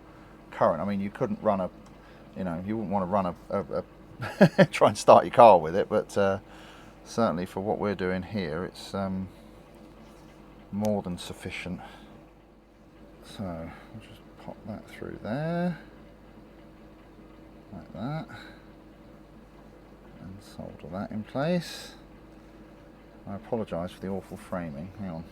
current. I mean, you couldn't run a, you wouldn't want to run a try and start your car with it, but certainly for what we're doing here, it's more than sufficient. So I'll just pop that through there, like that, and solder that in place. I apologise for the awful framing, hang on.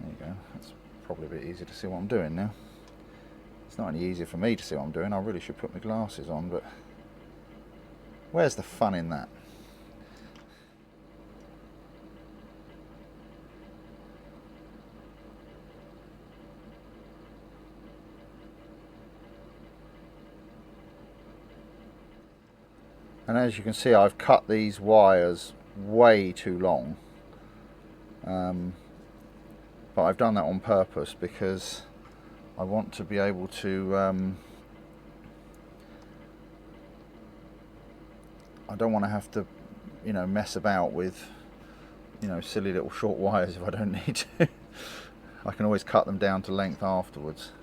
There you go, that's probably a bit easier to see what I'm doing now. It's not any easier for me to see what I'm doing, I really should put my glasses on, but where's the fun in that? And as you can see, I've cut these wires way too long, but I've done that on purpose because I want to be able to I don't want to have to mess about with silly little short wires if I don't need to. I can always cut them down to length afterwards.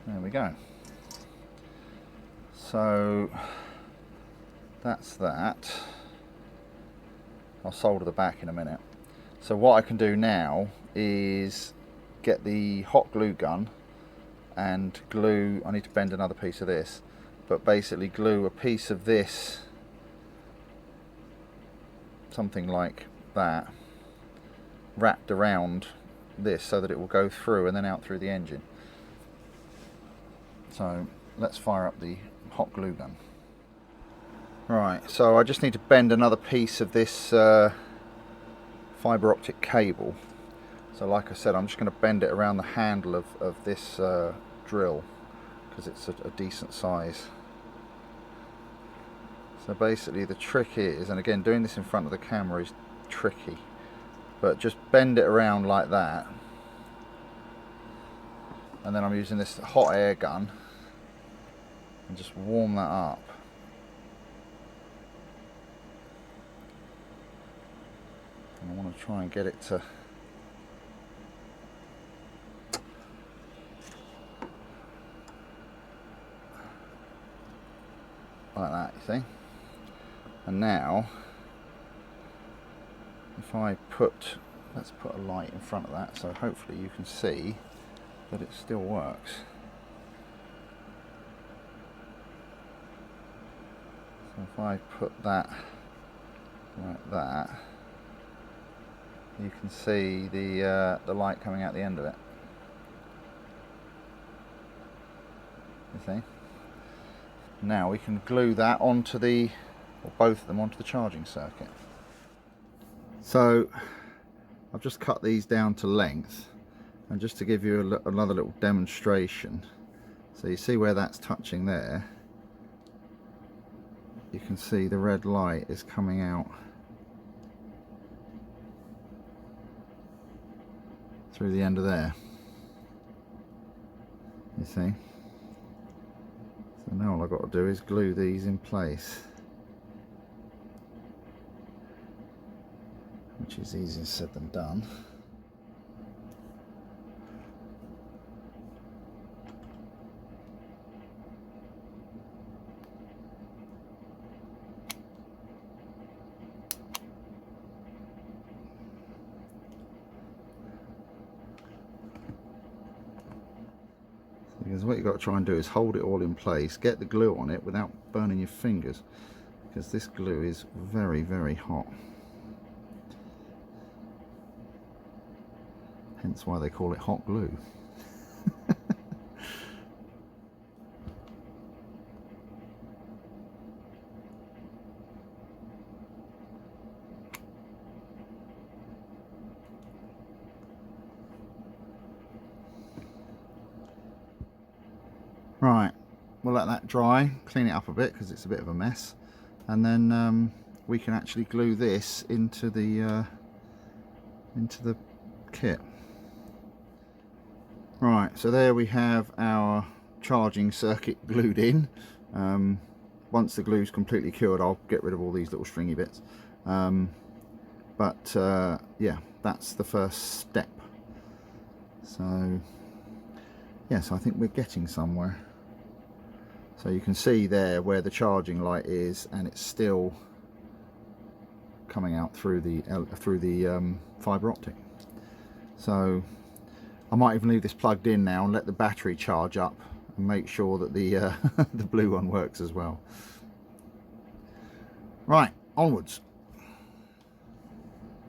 There we go. So that's that. I'll solder the back in a minute. So what I can do now is get the hot glue gun and glue, I need to bend another piece of this, but basically glue a piece of this, something like that, wrapped around this so that it will go through and then out through the engine. So let's fire up the hot glue gun. Right, so I just need to bend another piece of this fibre optic cable. So like I said, I'm just going to bend it around the handle of this drill because it's a decent size. So basically the trick is, and again doing this in front of the camera is tricky, but just bend it around like that, and then I'm using this hot air gun and just warm that up. And I want to try and get it to see? And now, if I put, let's put a light in front of that, so hopefully you can see that it still works. So if I put that like that, you can see the light coming out the end of it. You see? Now we can glue that onto the, or both of them onto the charging circuit. So I've just cut these down to length, and just to give you another little demonstration, so you see where that's touching there, you can see the red light is coming out through the end of there, you see. So now all I've got to do is glue these in place, which is easier said than done. Because what you've got to try and do is hold it all in place, get the glue on it without burning your fingers, because this glue is very, very hot. Hence why they call it hot glue. Right, we'll let that dry, clean it up a bit because it's a bit of a mess, and then we can actually glue this into the kit. Right, so there we have our charging circuit glued in. Once the glue's completely cured, I'll get rid of all these little stringy bits. Yeah, that's the first step. So yes, I think we're getting somewhere. So you can see there where the charging light is, and it's still coming out through the fibre optic. So I might even leave this plugged in now and let the battery charge up and make sure that the the blue one works as well. Right, onwards.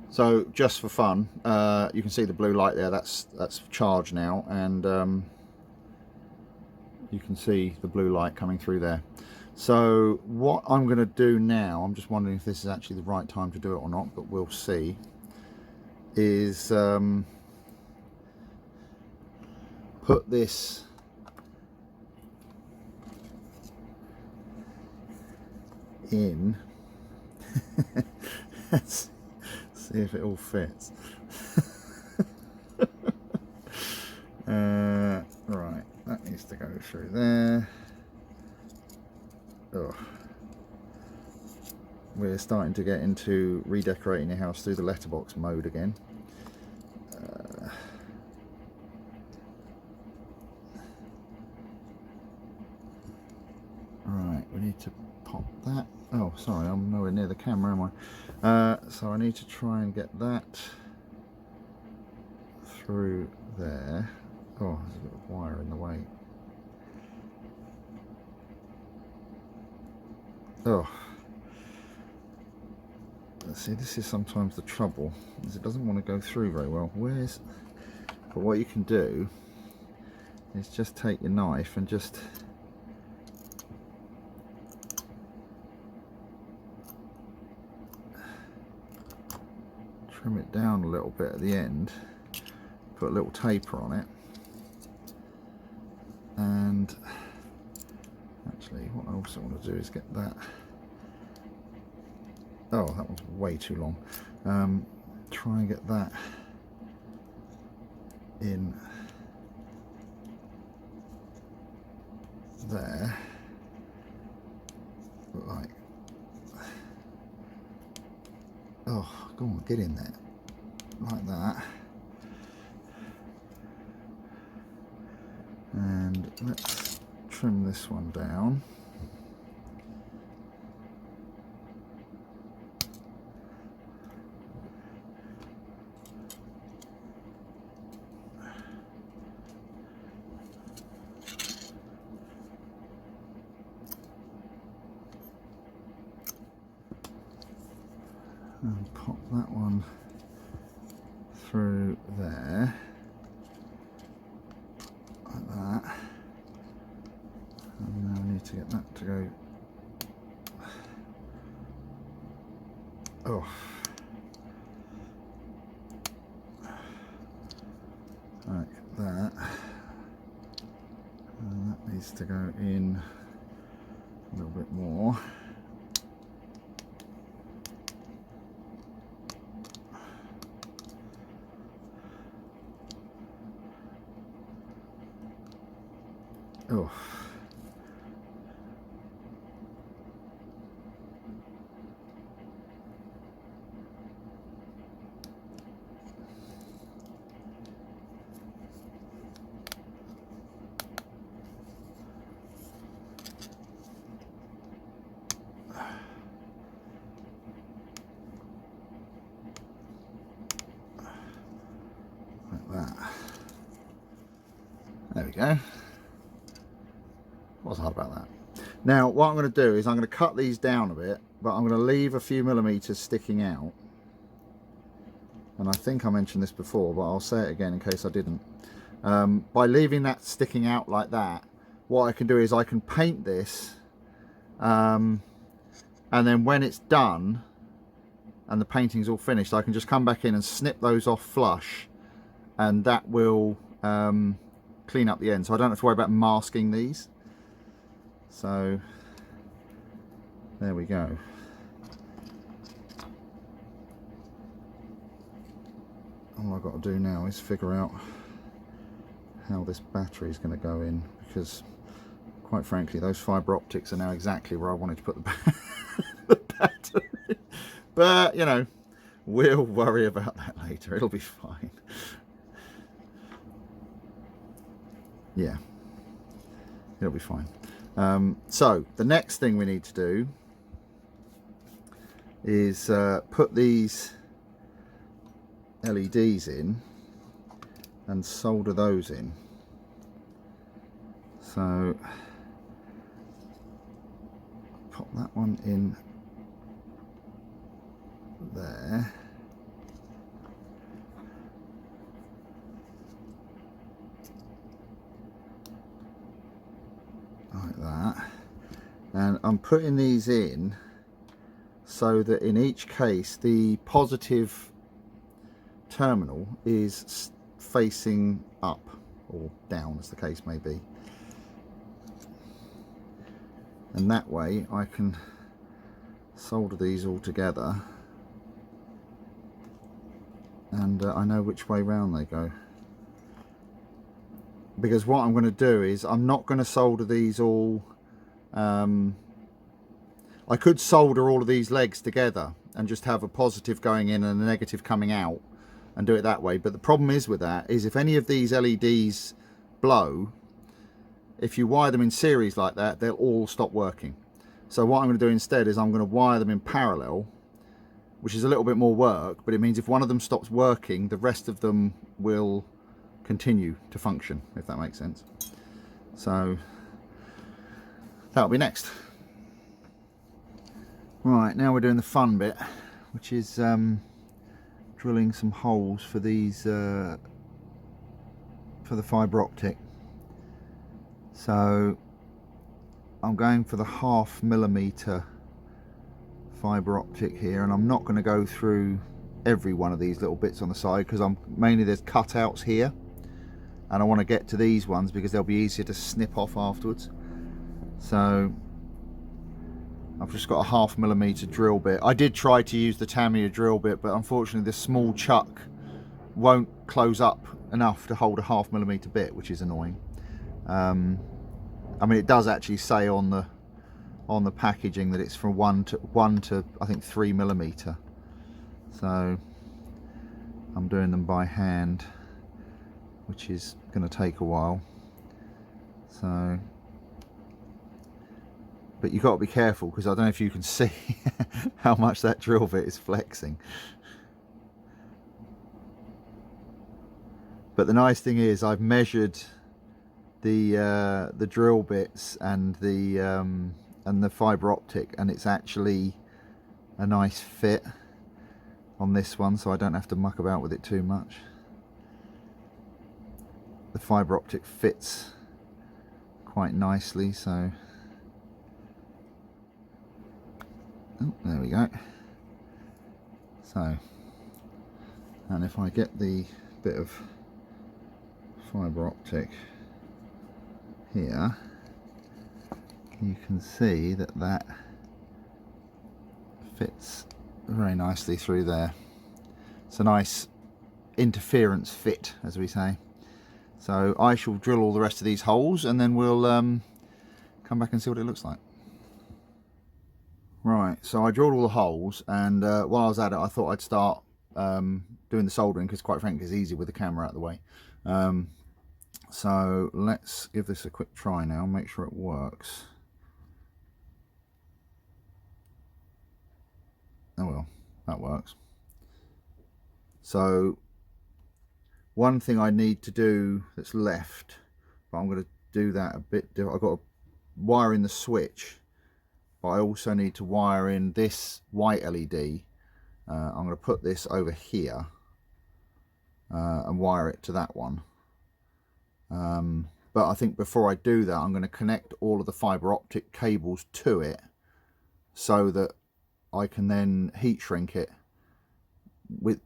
So just for fun, you can see the blue light there. That's charged now, and you can see the blue light coming through there. So what I'm going to do now, I'm just wondering if this is actually the right time to do it or not, but we'll see, is put this in. Let's see if it all fits. Right, that needs to go through there. Oh. We're starting to get into redecorating your house through the letterbox mode again. Right, we need to pop that. Oh, sorry, I'm nowhere near the camera, am I? So I need to try and get that through there. Oh, there's a bit of wire in the way. Oh. Let's see, this is sometimes the trouble, is it doesn't want to go through very well. But what you can do is just take your knife and just trim it down a little bit at the end, put a little taper on it, and actually what I also want to do is get that. Oh, that was way too long. Try and get that in there, like, oh, go on, get in there, like that. And let's trim this one down. and pop that one through there like that, and now I need to get that to go off like that, and that needs to go in a little bit more. Oh. Like that. There we go. What's hard about that? Now what I'm going to do is I'm going to cut these down a bit, but I'm going to leave a few millimeters sticking out. And I think I mentioned this before, but I'll say it again in case I didn't. By leaving that sticking out like that, what I can do is I can paint this, and then when it's done and the painting's all finished, I can just come back in and snip those off flush, and that will clean up the end, so I don't have to worry about masking these. So there we go. All I've got to do now is figure out how this battery is going to go in, because quite frankly those fibre optics are now exactly where I wanted to put the battery. But you know, we'll worry about that later, it'll be fine. Yeah, it'll be fine. So the next thing we need to do is put these LEDs in and solder those in. So pop that one in there. Like that, and I'm putting these in so that in each case the positive terminal is facing up or down, as the case may be, and that way I can solder these all together and I know which way round they go. Because what I'm going to do is I'm not going to solder these all. I could solder all of these legs together and just have a positive going in and a negative coming out and do it that way. But the problem is with that is if any of these LEDs blow, if you wire them in series like that, they'll all stop working. So what I'm going to do instead is I'm going to wire them in parallel, which is a little bit more work, but it means if one of them stops working, the rest of them will continue to function, if that makes sense. So that'll be next. Right, now we're doing the fun bit, which is drilling some holes for these for the fibre optic. So I'm going for the 0.5 millimeter fibre optic here, and I'm not going to go through every one of these little bits on the side because there's cutouts here, and I want to get to these ones because they'll be easier to snip off afterwards. So I've just got a 0.5 millimeter drill bit. I did try to use the Tamiya drill bit, but unfortunately the small chuck won't close up enough to hold a 0.5 millimeter bit, which is annoying. I mean, it does actually say on the packaging that it's from 1 to I think 3 millimeter. So I'm doing them by hand, which is going to take a while. So, but you've got to be careful because I don't know if you can see how much that drill bit is flexing. But the nice thing is I've measured the drill bits and the fibre optic, and it's actually a nice fit. on this one, so I don't have to muck about with it too much. The fibre optic fits quite nicely, so oh, there we go. So, and if I get the bit of fibre optic here, you can see that that fits very nicely through there. It's a nice interference fit, as we say. So I shall drill all the rest of these holes and then we'll come back and see what it looks like. Right, so I drilled all the holes, and while I was at it I thought I'd start doing the soldering, because quite frankly it's easier with the camera out of the way. So let's give this a quick try now, make sure it works. Oh well, that works. So one thing I need to do that's left, but I'm going to do that a bit different. I've got to wire in the switch, but I also need to wire in this white LED. I'm going to put this over here and wire it to that one. But I think before I do that, I'm going to connect all of the fibre optic cables to it so that I can then heat shrink it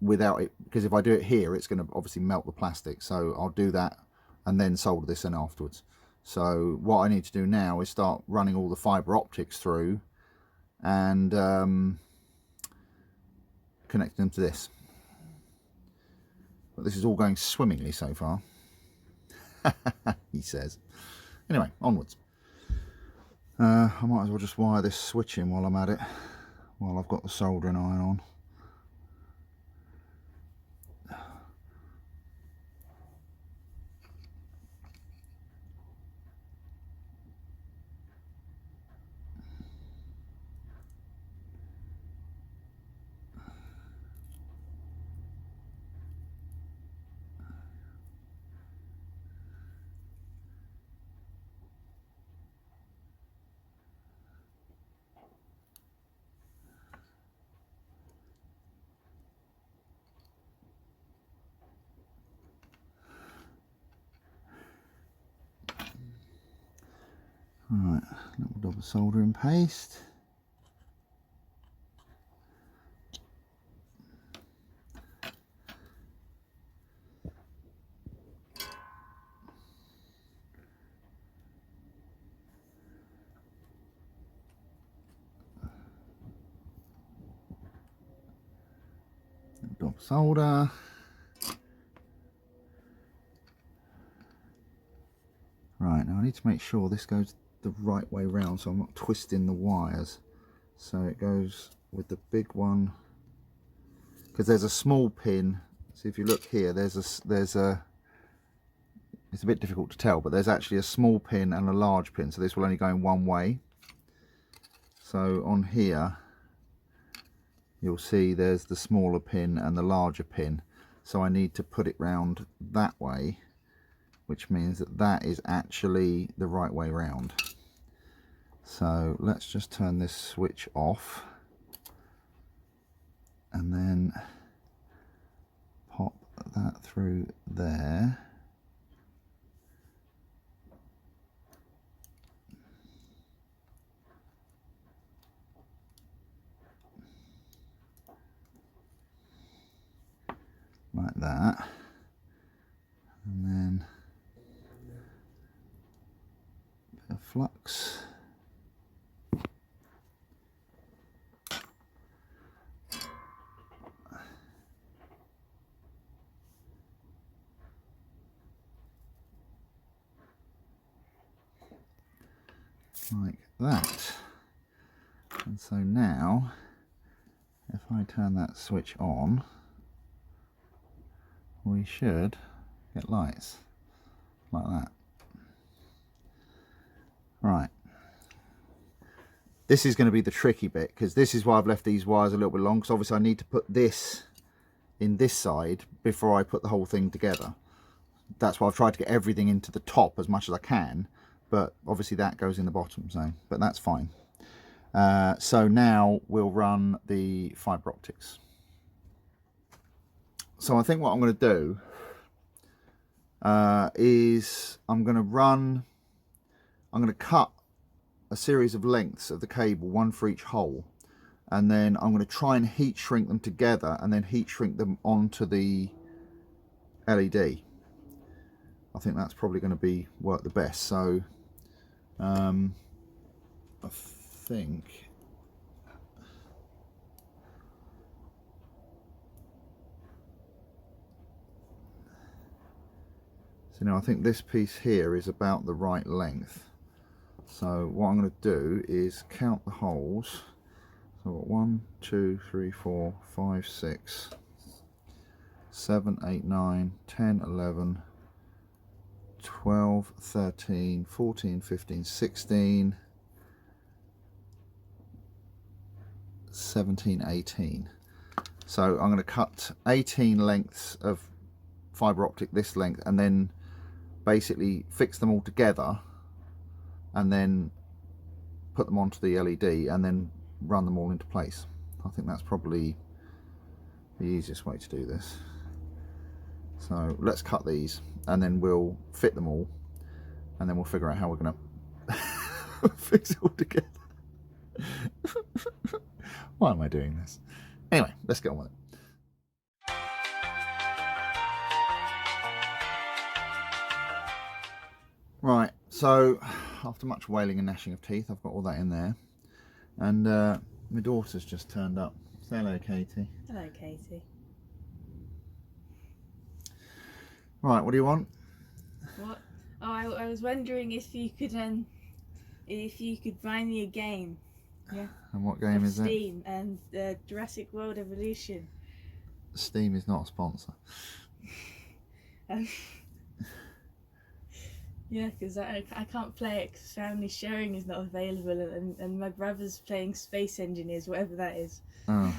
without it, because if I do it here it's going to obviously melt the plastic. So I'll do that and then solder this in afterwards. So what I need to do now is start running all the fibre optics through and connect them to this. But this is all going swimmingly so far. He says. Anyway, onwards. I might as well just wire this switch in while I'm at it, while I've got the soldering iron on. Right, little double soldering paste. Double solder. Right, now I need to make sure this goes the right way round so I'm not twisting the wires. So it goes with the big one, because there's a small pin. See, if you look here, there's a it's a bit difficult to tell, but there's actually a small pin and a large pin, so this will only go in one way. So on here you'll see there's the smaller pin and the larger pin, so I need to put it round that way, which means that that is actually the right way round. So let's just turn this switch off and then pop that through there. Like that. And then a bit of flux. Like that. And so now if I turn that switch on, we should get lights like that. Right, this is going to be the tricky bit, because this is why I've left these wires a little bit long, because obviously I need to put this in this side before I put the whole thing together. That's why I've tried to get everything into the top as much as I can, but obviously that goes in the bottom, so but that's fine. So now we'll run the fibre optics. So I think what I'm going to do is I'm going to cut a series of lengths of the cable, one for each hole, and then I'm going to try and heat shrink them together and then heat shrink them onto the LED. I think that's probably going to work the best. So I think so. Now I think this piece here is about the right length. So what I'm going to do is count the holes. So I've got 1, 2, 3, 4, 5, 6, 7, 8, 9, 10, 11, 12, 13, 14, 15, 16, 17, 18. So I'm going to cut 18 lengths of fibre optic this length and then basically fix them all together and then put them onto the LED and then run them all into place. I think that's probably the easiest way to do this. So let's cut these and then we'll fit them all and then we'll figure out how we're going to fix it all together. Why am I doing this? Anyway, let's get on with it. Right, so after much wailing and gnashing of teeth, I've got all that in there. And my daughter's just turned up. Say hello, Katie. Hello, Katie. Right, what do you want? What? Oh, I was wondering if you could buy me a game. Yeah. And what game is it? Steam and Jurassic World Evolution. Steam is not a sponsor. Yeah, because I can't play it because family sharing is not available, and my brother's playing Space Engineers, whatever that is. Oh.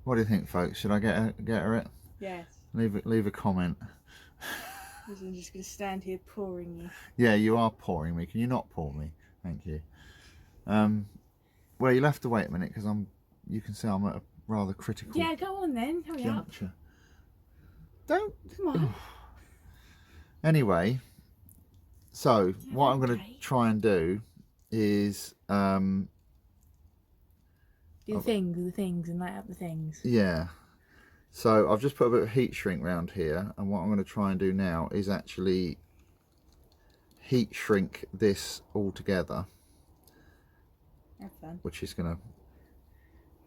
What do you think, folks? Should I get her it? Yes. Leave a comment. I'm just going to stand here pouring you. Yeah, you are pouring me. Can you not pour me? Thank you. Well, you'll have to wait a minute because you can see I'm at a rather critical. Yeah, go on then. Hurry juncture. up. Don't. Come on. Anyway, so what I'm going to Okay. try and do is Do the things and light up the things. yeah. So I've just put a bit of heat shrink around here, and what I'm going to try and do now is actually heat shrink this all together, Have fun. which is going to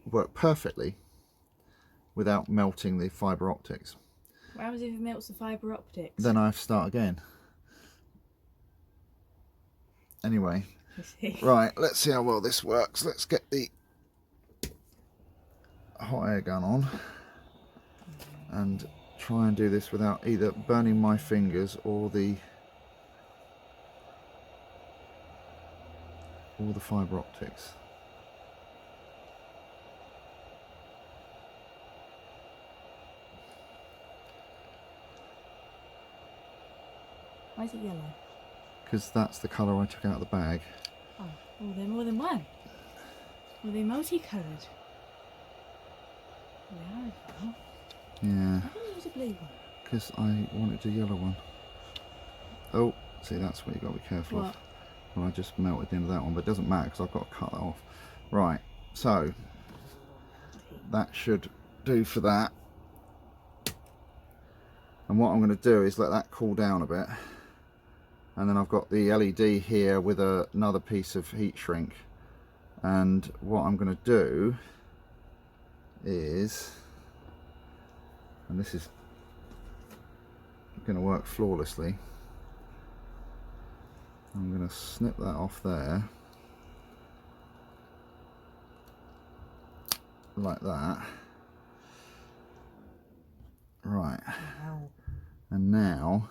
work perfectly without melting the fibre optics. What happens if it melts the fibre optics? Then I have to start again. Anyway, I see. right, let's see how well this works. Let's get the hot air gun on and try and do this without either burning my fingers or the fibre optics. Why is it yellow? Because that's the colour I took out of the bag. Oh, they're more than one. Well, they're multicoloured. They are as well. Yeah. I think it was a blue one. Because I wanted a yellow one. Oh, see, that's what you've got to be careful What? of. Well, I just melted the end of that one, but it doesn't matter because I've got to cut that off. Right, so that should do for that. And what I'm going to do is let that cool down a bit. And then I've got the LED here with another piece of heat shrink. And what I'm going to do is, and this is going to work flawlessly, I'm going to snip that off there like that. Right. Wow. And now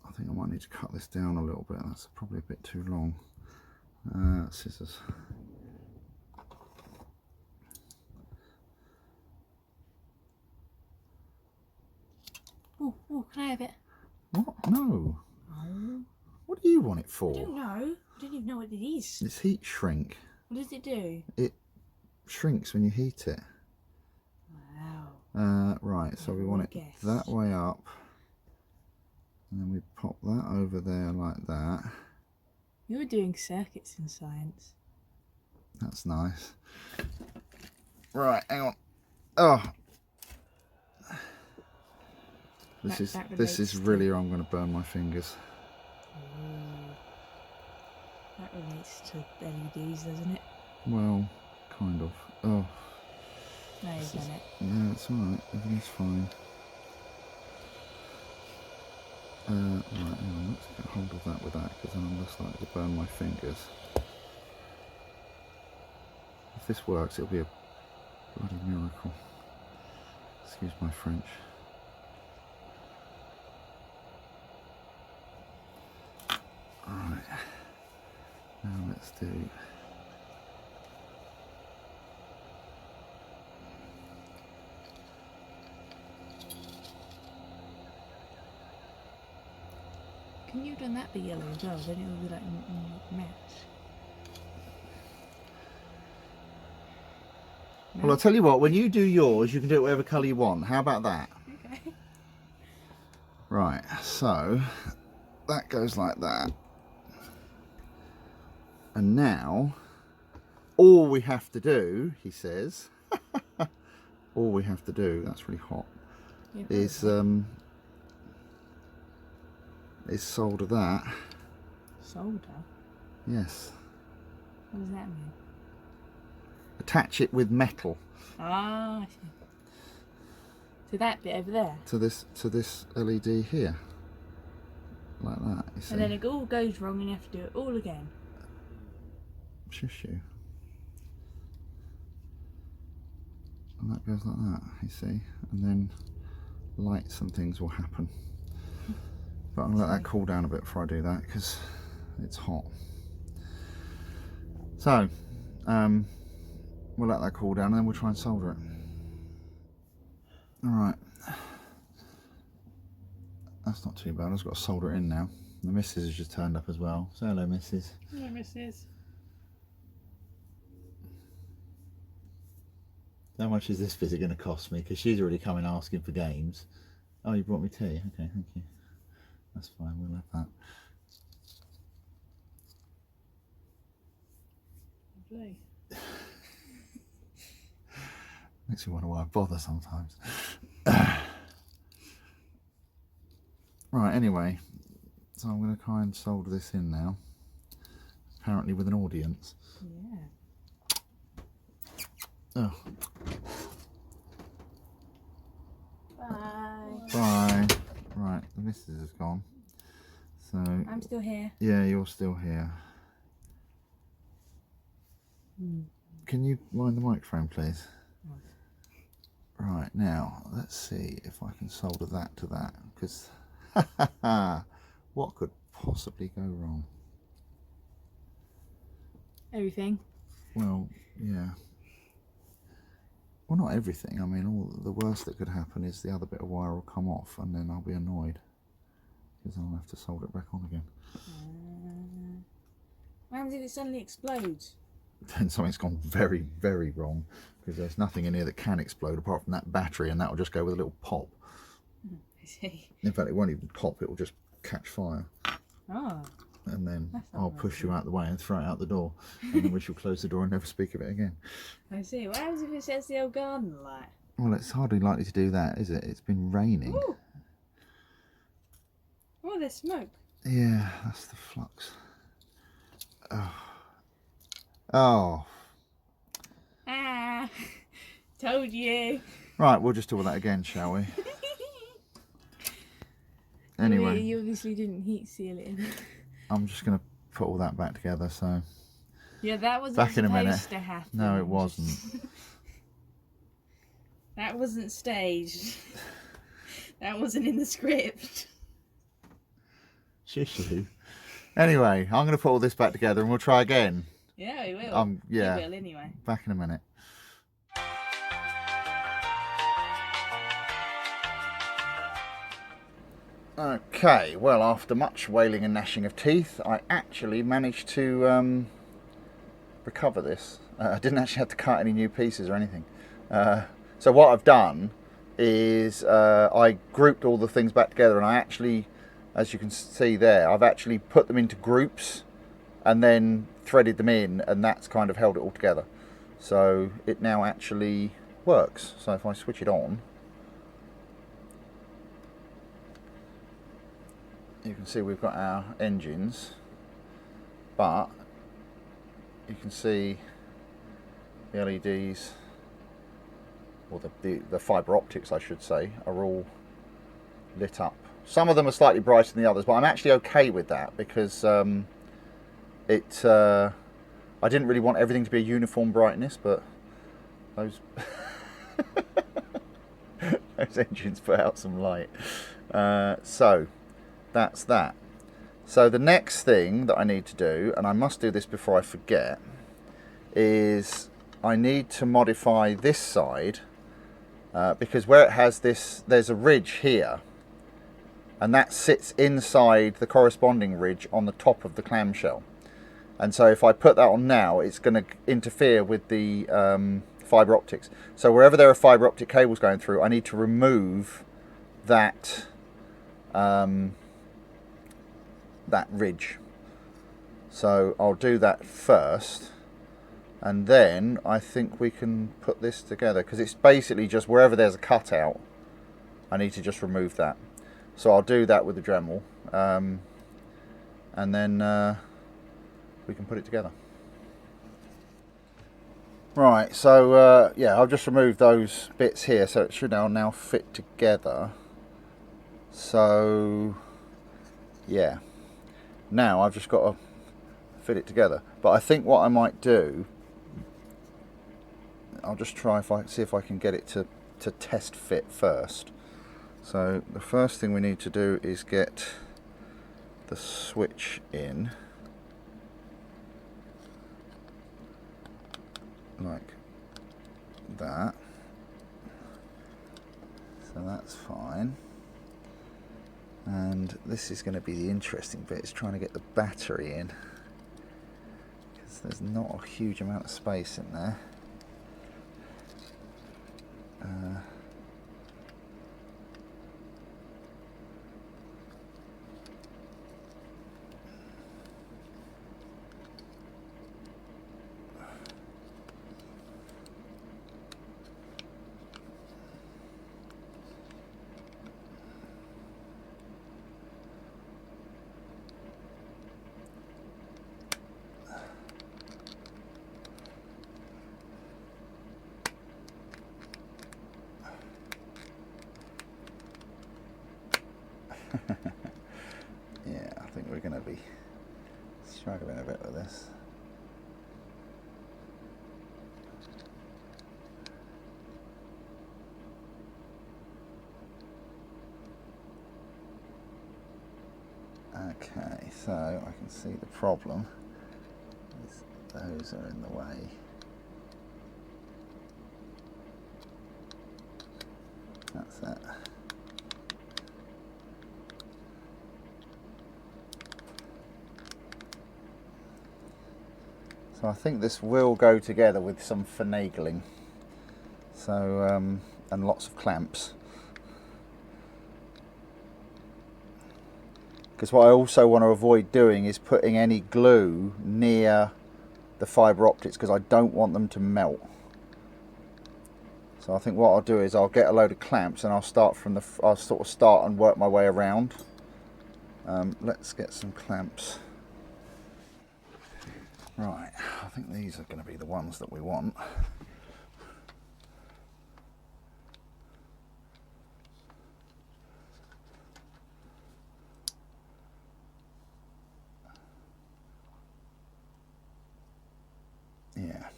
I think I might need to cut this down a little bit. That's probably a bit too long. Scissors. Oh, can I have it? What? No. Oh. What do you want it I for? don't know. I don't even know what it is. It's heat shrink. What does it do? It shrinks when you heat it. Wow. Right, so we want it that way up. And then we pop that over there like that. You were doing circuits in science. That's nice. Right, hang on. Oh. This is really, or I'm going to burn my fingers. That relates to LEDs, doesn't it? Well, kind of. Oh. No, you've done it. Yeah, it's alright. Everything's fine. Right, hang on. Let's get hold of that with that, because then I'm less likely to burn my fingers. If this works, it'll be a bloody miracle. Excuse my French. Alright. Now let's do... Can you have done that be yellow as well? Then it will be like match. No? Well, I'll tell you what, when you do yours, you can do it whatever colour you want. How about that? Okay. Right, so that goes like that. And now, all we have to do, he says, all we have to do, that's really hot, is solder that. Solder? Yes. What does that mean? Attach it with metal. Ah, I see. To that bit over there? To this LED here. Like that, you see. And then it all goes wrong and you have to do it all again. Shush you. And that goes like that, you see. And then lights and things will happen. But I'm going to let that cool down a bit before I do that, because it's hot. So, we'll let that cool down and then we'll try and solder it. Alright. That's not too bad. I've just got to solder it in now. The missus has just turned up as well. Say hello, missus. Hello, missus. How much is this visit going to cost me? Because she's already coming asking for games. Oh, you brought me tea? Okay, thank you. That's fine, we'll have that. Lovely. Makes me wonder why I bother sometimes. Right, anyway, so I'm going to try and solder this in now. Apparently with an audience. Yeah. Oh. Bye. Bye. Right, the missus is gone. So I'm still here. yeah, you're still here. Can you wind the microphone, please? Right, now let's see if I can solder that to that, because what could possibly go wrong? Everything. Well, yeah. Well, not everything. I mean, all the worst that could happen is the other bit of wire will come off, and then I'll be annoyed because I'll have to solder it back on again. What happens if it suddenly explodes? Then something's gone very, very wrong, because there's nothing in here that can explode apart from that battery, and that will just go with a little pop. I see. In fact, it won't even pop; it will just catch fire. Oh. And then I'll push you out the way and throw it out the door, and then we shall close the door and never speak of it again. I see. What happens if it sets the old garden alight? Well, it's hardly likely to do that, is it? It's been raining. Ooh. Oh, there's smoke. Yeah, that's the flux. Oh. Oh. Ah, told you. Right, we'll just do all that again, shall we? Anyway. You obviously didn't heat seal it in. I'm just going to put all that back together, so... Yeah, that wasn't back in a minute. supposed to happen. No, it wasn't. That wasn't staged. That wasn't in the script. Shush you. Anyway, I'm going to put all this back together and we'll try again. Yeah, we will. Yeah. We will anyway. Back in a minute. Okay, well, after much wailing and gnashing of teeth, I actually managed to recover this. I didn't actually have to cut any new pieces or anything. So what I've done is I grouped all the things back together, and I actually, as you can see there, I've actually put them into groups and then threaded them in, and that's kind of held it all together. So it now actually works. So if I switch it on, you can see we've got our engines, but you can see the LEDs, or the fibre optics I should say, are all lit up. Some of them are slightly brighter than the others, but I'm actually okay with that because I didn't really want everything to be a uniform brightness, but those those engines put out some light. So that's that. So the next thing that I need to do, and I must do this before I forget, is I need to modify this side because where it has this, there's a ridge here, and that sits inside the corresponding ridge on the top of the clamshell. And so if I put that on now, it's going to interfere with the fibre optics. So wherever there are fibre optic cables going through, I need to remove that that ridge. So I'll do that first, and then I think we can put this together, because it's basically just wherever there's a cutout, I need to just remove that. So I'll do that with the Dremel, and then we can put it together. Right, so yeah, I've just removed those bits here, so it should now fit together. So yeah, now I've just got to fit it together. But I think what I might do, I'll just try see if I can get it to test fit first. So the first thing we need to do is get the switch in, like that. So that's fine. And this is going to be the interesting bit, is trying to get the battery in, because there's not a huge amount of space in there. Yeah, I think we're going to be struggling a bit with this. Okay, so I can see the problem is those are in the way. That's it. So I think this will go together with some finagling. So and lots of clamps. Because what I also want to avoid doing is putting any glue near the fibre optics, because I don't want them to melt. So I think what I'll do is I'll get a load of clamps, and I'll start from I'll sort of start and work my way around. Let's get some clamps. Right, I think these are going to be the ones that we want. Yeah.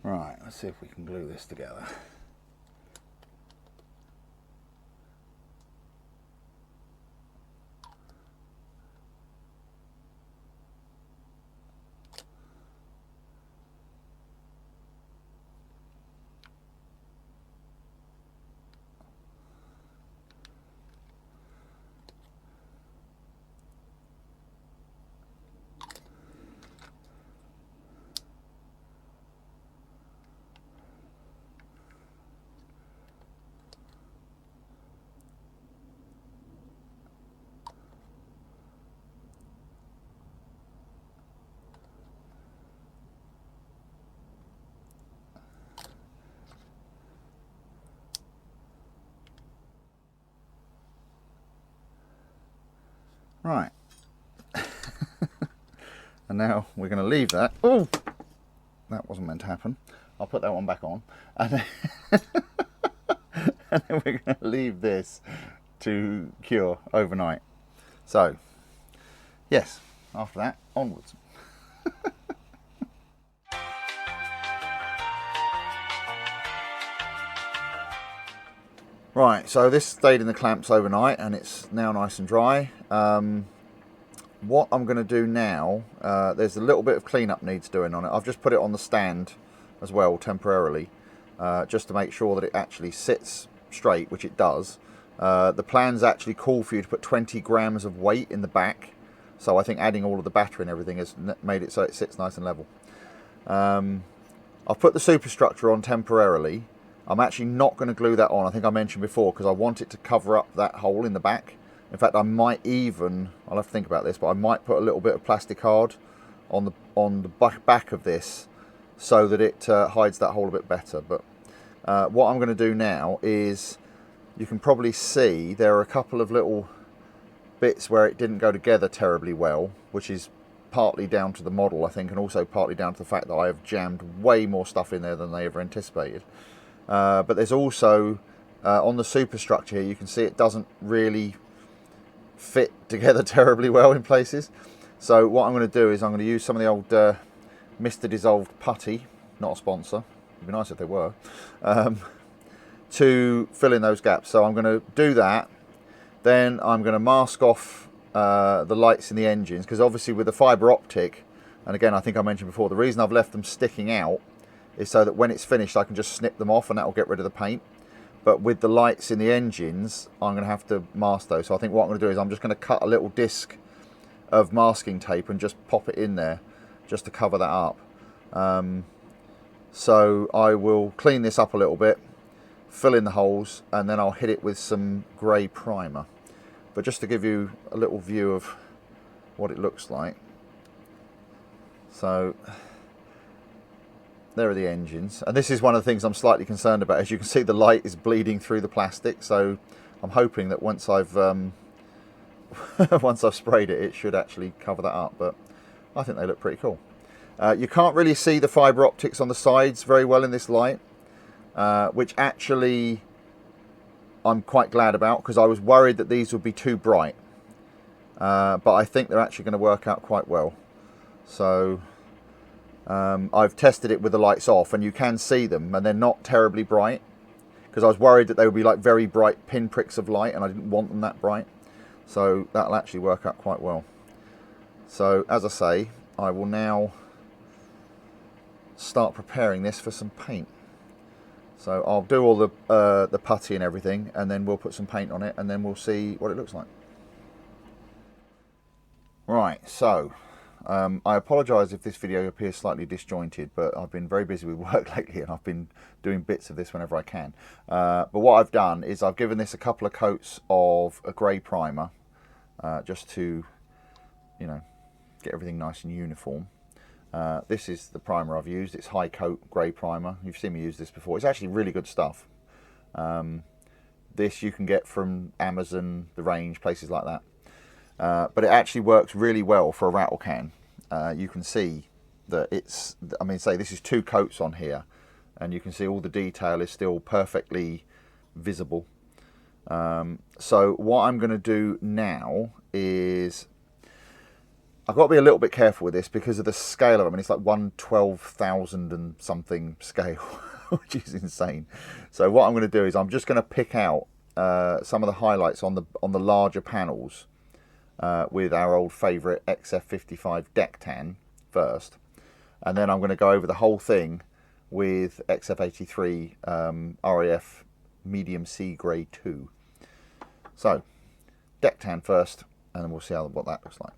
Right, let's see if we can glue this together. Right. And now we're going to leave that. Oh, that wasn't meant to happen. I'll put that one back on. And then, and then we're going to leave this to cure overnight. So, yes, after that, onwards. Right, so this stayed in the clamps overnight and it's now nice and dry. What I'm going to do now, there's a little bit of cleanup needs doing on it. I've just put it on the stand as well temporarily, just to make sure that it actually sits straight, which it does. The plans actually call for you to put 20 grams of weight in the back, so I think adding all of the battery and everything has made it so it sits nice and level. I've put the superstructure on temporarily. I'm actually not going to glue that on, I think I mentioned before, because I want it to cover up that hole in the back. In fact, I might even, I'll have to think about this, but I might put a little bit of plastic hard on the back of this so that it hides that hole a bit better. But what I'm going to do now is, you can probably see there are a couple of little bits where it didn't go together terribly well, which is partly down to the model, I think, and also partly down to the fact that I have jammed way more stuff in there than they ever anticipated. But there's also, on the superstructure here, you can see it doesn't really fit together terribly well in places. So what I'm going to do is I'm going to use some of the old Mr. Dissolved putty, not a sponsor, it'd be nice if they were, to fill in those gaps. So I'm going to do that, then I'm going to mask off the lights in the engines, because obviously with the Fibre Optic, and again I think I mentioned before, the reason I've left them sticking out is so that when it's finished I can just snip them off and that will get rid of the paint. But with the lights in the engines, I'm going to have to mask those. So I think what I'm going to do is I'm just going to cut a little disc of masking tape and just pop it in there just to cover that up. So I will clean this up a little bit, fill in the holes, and then I'll hit it with some grey primer. But just to give you a little view of what it looks like. So there are the engines, and this is one of the things I'm slightly concerned about. As you can see, the light is bleeding through the plastic, so I'm hoping that once I've once I've sprayed it, it should actually cover that up. But I think they look pretty cool. You can't really see the fibre optics on the sides very well in this light, which actually I'm quite glad about, because I was worried that these would be too bright, but I think they're actually going to work out quite well. So I've tested it with the lights off, and you can see them, and they're not terribly bright, because I was worried that they would be like very bright pinpricks of light, and I didn't want them that bright. So that'll actually work out quite well. So as I say, I will now start preparing this for some paint. So I'll do all the putty and everything, and then we'll put some paint on it, and then we'll see what it looks like. Right, so I apologise if this video appears slightly disjointed, but I've been very busy with work lately, and I've been doing bits of this whenever I can. But what I've done is I've given this a couple of coats of a grey primer, just to, you know, get everything nice and uniform. This is the primer I've used. It's high coat grey primer. You've seen me use this before. It's actually really good stuff. This you can get from Amazon, The Range, places like that. But it actually works really well for a rattle can. You can see that it's, I mean, say this is 2 coats on here, and you can see all the detail is still perfectly visible. So what I'm going to do now is, I've got to be a little bit careful with this because of the scale of it. I mean, it's like 1/12,000 and something scale, which is insane. So what I'm going to do is I'm just going to pick out some of the highlights on the larger panels with our old favourite XF55 deck tan first, and then I'm going to go over the whole thing with XF83 RAF medium sea grey 2. So deck tan first, and then we'll see what that looks like.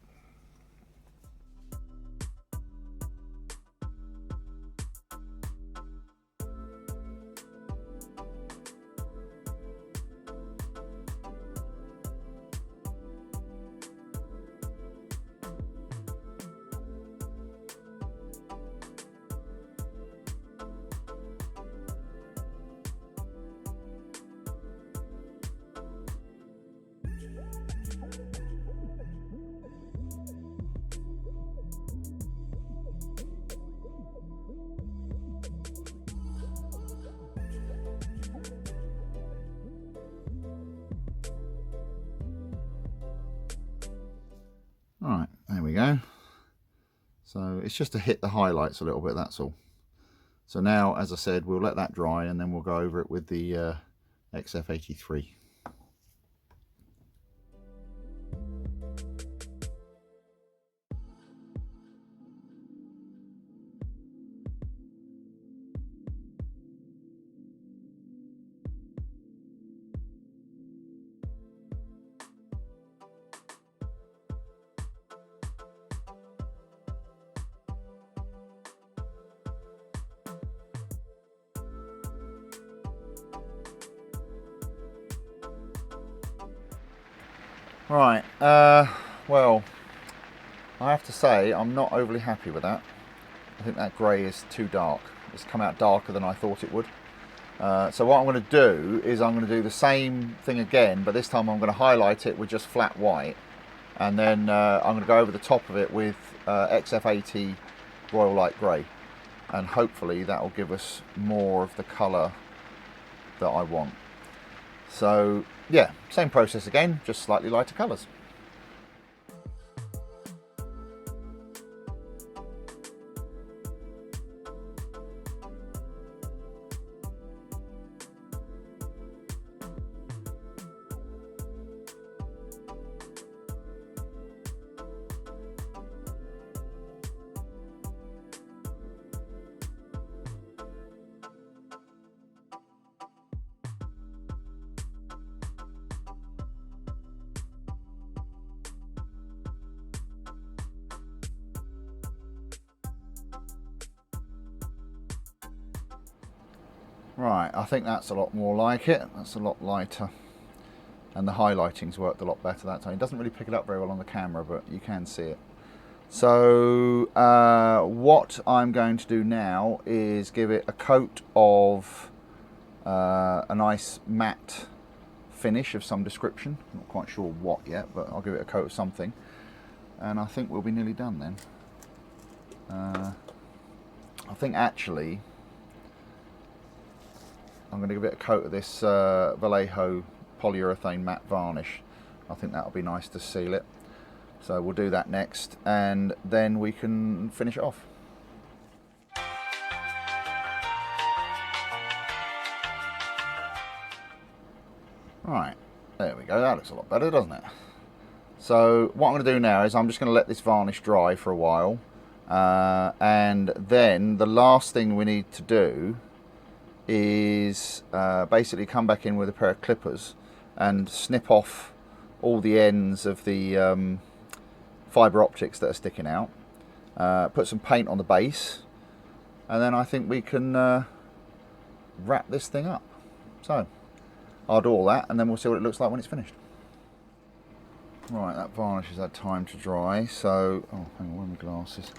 So it's just to hit the highlights a little bit, that's all. So now, as I said, we'll let that dry and then we'll go over it with the XF83. Right, well, I have to say I'm not overly happy with that. I think that grey is too dark. It's come out darker than I thought it would. So what I'm going to do is I'm going to do the same thing again, but this time I'm going to highlight it with just flat white, and then I'm going to go over the top of it with XF80 Royal Light Grey, and hopefully that will give us more of the colour that I want. So yeah, same process again, just slightly lighter colours. Right, I think that's a lot more like it. That's a lot lighter. And the highlighting's worked a lot better that time. It doesn't really pick it up very well on the camera, but you can see it. So what I'm going to do now is give it a coat of a nice matte finish of some description. I'm not quite sure what yet, but I'll give it a coat of something. And I think we'll be nearly done then. I think actually I'm going to give it a coat of this Vallejo polyurethane matte varnish. I think that'll be nice to seal it. So we'll do that next, and then we can finish it off. Right, there we go. That looks a lot better, doesn't it? So what I'm going to do now is I'm just going to let this varnish dry for a while, and then the last thing we need to do is basically come back in with a pair of clippers and snip off all the ends of the fibre optics that are sticking out, put some paint on the base, and then I think we can wrap this thing up. So I'll do all that and then we'll see what it looks like when it's finished. Right, that varnish has had time to dry, so oh, hang on, where are my glasses?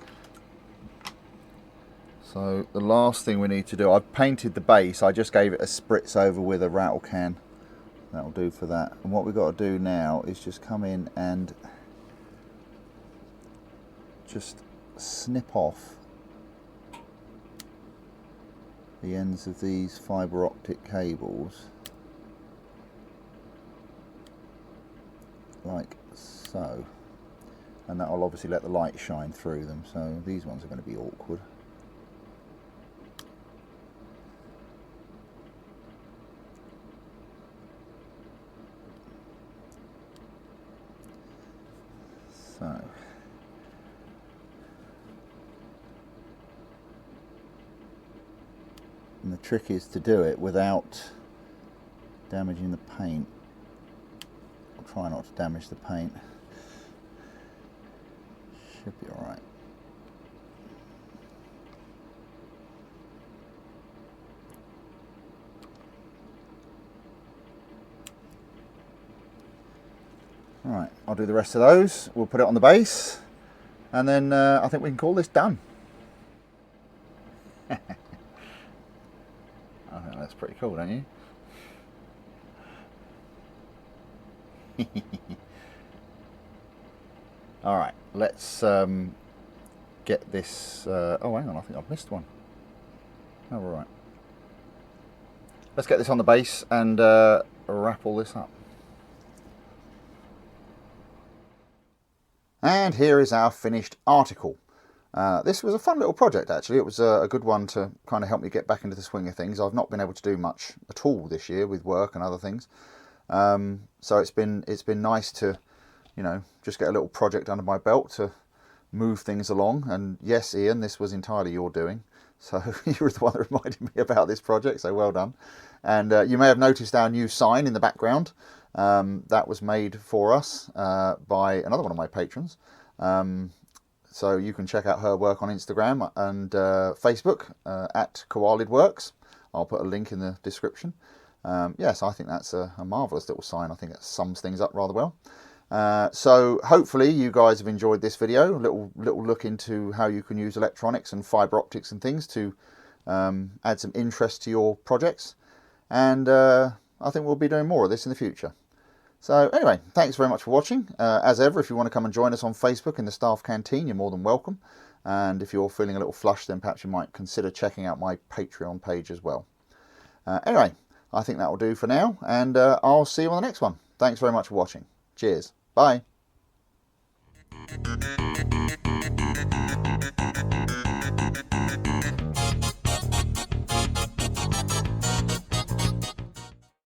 So the last thing we need to do, I've painted the base, I just gave it a spritz over with a rattle can. That'll do for that. And what we've got to do now is just come in and just snip off the ends of these fibre optic cables, like so. And that will obviously let the light shine through them, so these ones are going to be awkward. So, and the trick is to do it without damaging the paint. I'll try not to damage the paint. Should be alright. Right, I'll do the rest of those. We'll put it on the base, and then I think we can call this done. I think that's pretty cool, don't you? All right, let's get this. Oh, hang on, I think I've missed one. Oh, all right. Let's get this on the base and wrap all this up. And here is our finished article. This was a fun little project, actually. It was a good one to kind of help me get back into the swing of things. I've not been able to do much at all this year with work and other things. So it's been nice to, you know, just get a little project under my belt to move things along. And yes, Ian, this was entirely your doing. So you were the one that reminded me about this project, so well done. And you may have noticed our new sign in the background. That was made for us by another one of my patrons. So you can check out her work on Instagram and Facebook at Koalidworks. I'll put a link in the description. Yes, I think that's a marvellous little sign. I think it sums things up rather well. So hopefully you guys have enjoyed this video. A little look into how you can use electronics and fibre optics and things to add some interest to your projects. And I think we'll be doing more of this in the future. So anyway, thanks very much for watching. As ever, if you want to come and join us on Facebook in the staff canteen, you're more than welcome. And if you're feeling a little flushed, then perhaps you might consider checking out my Patreon page as well. Anyway, I think that will do for now, and I'll see you on the next one. Thanks very much for watching. Cheers. Bye.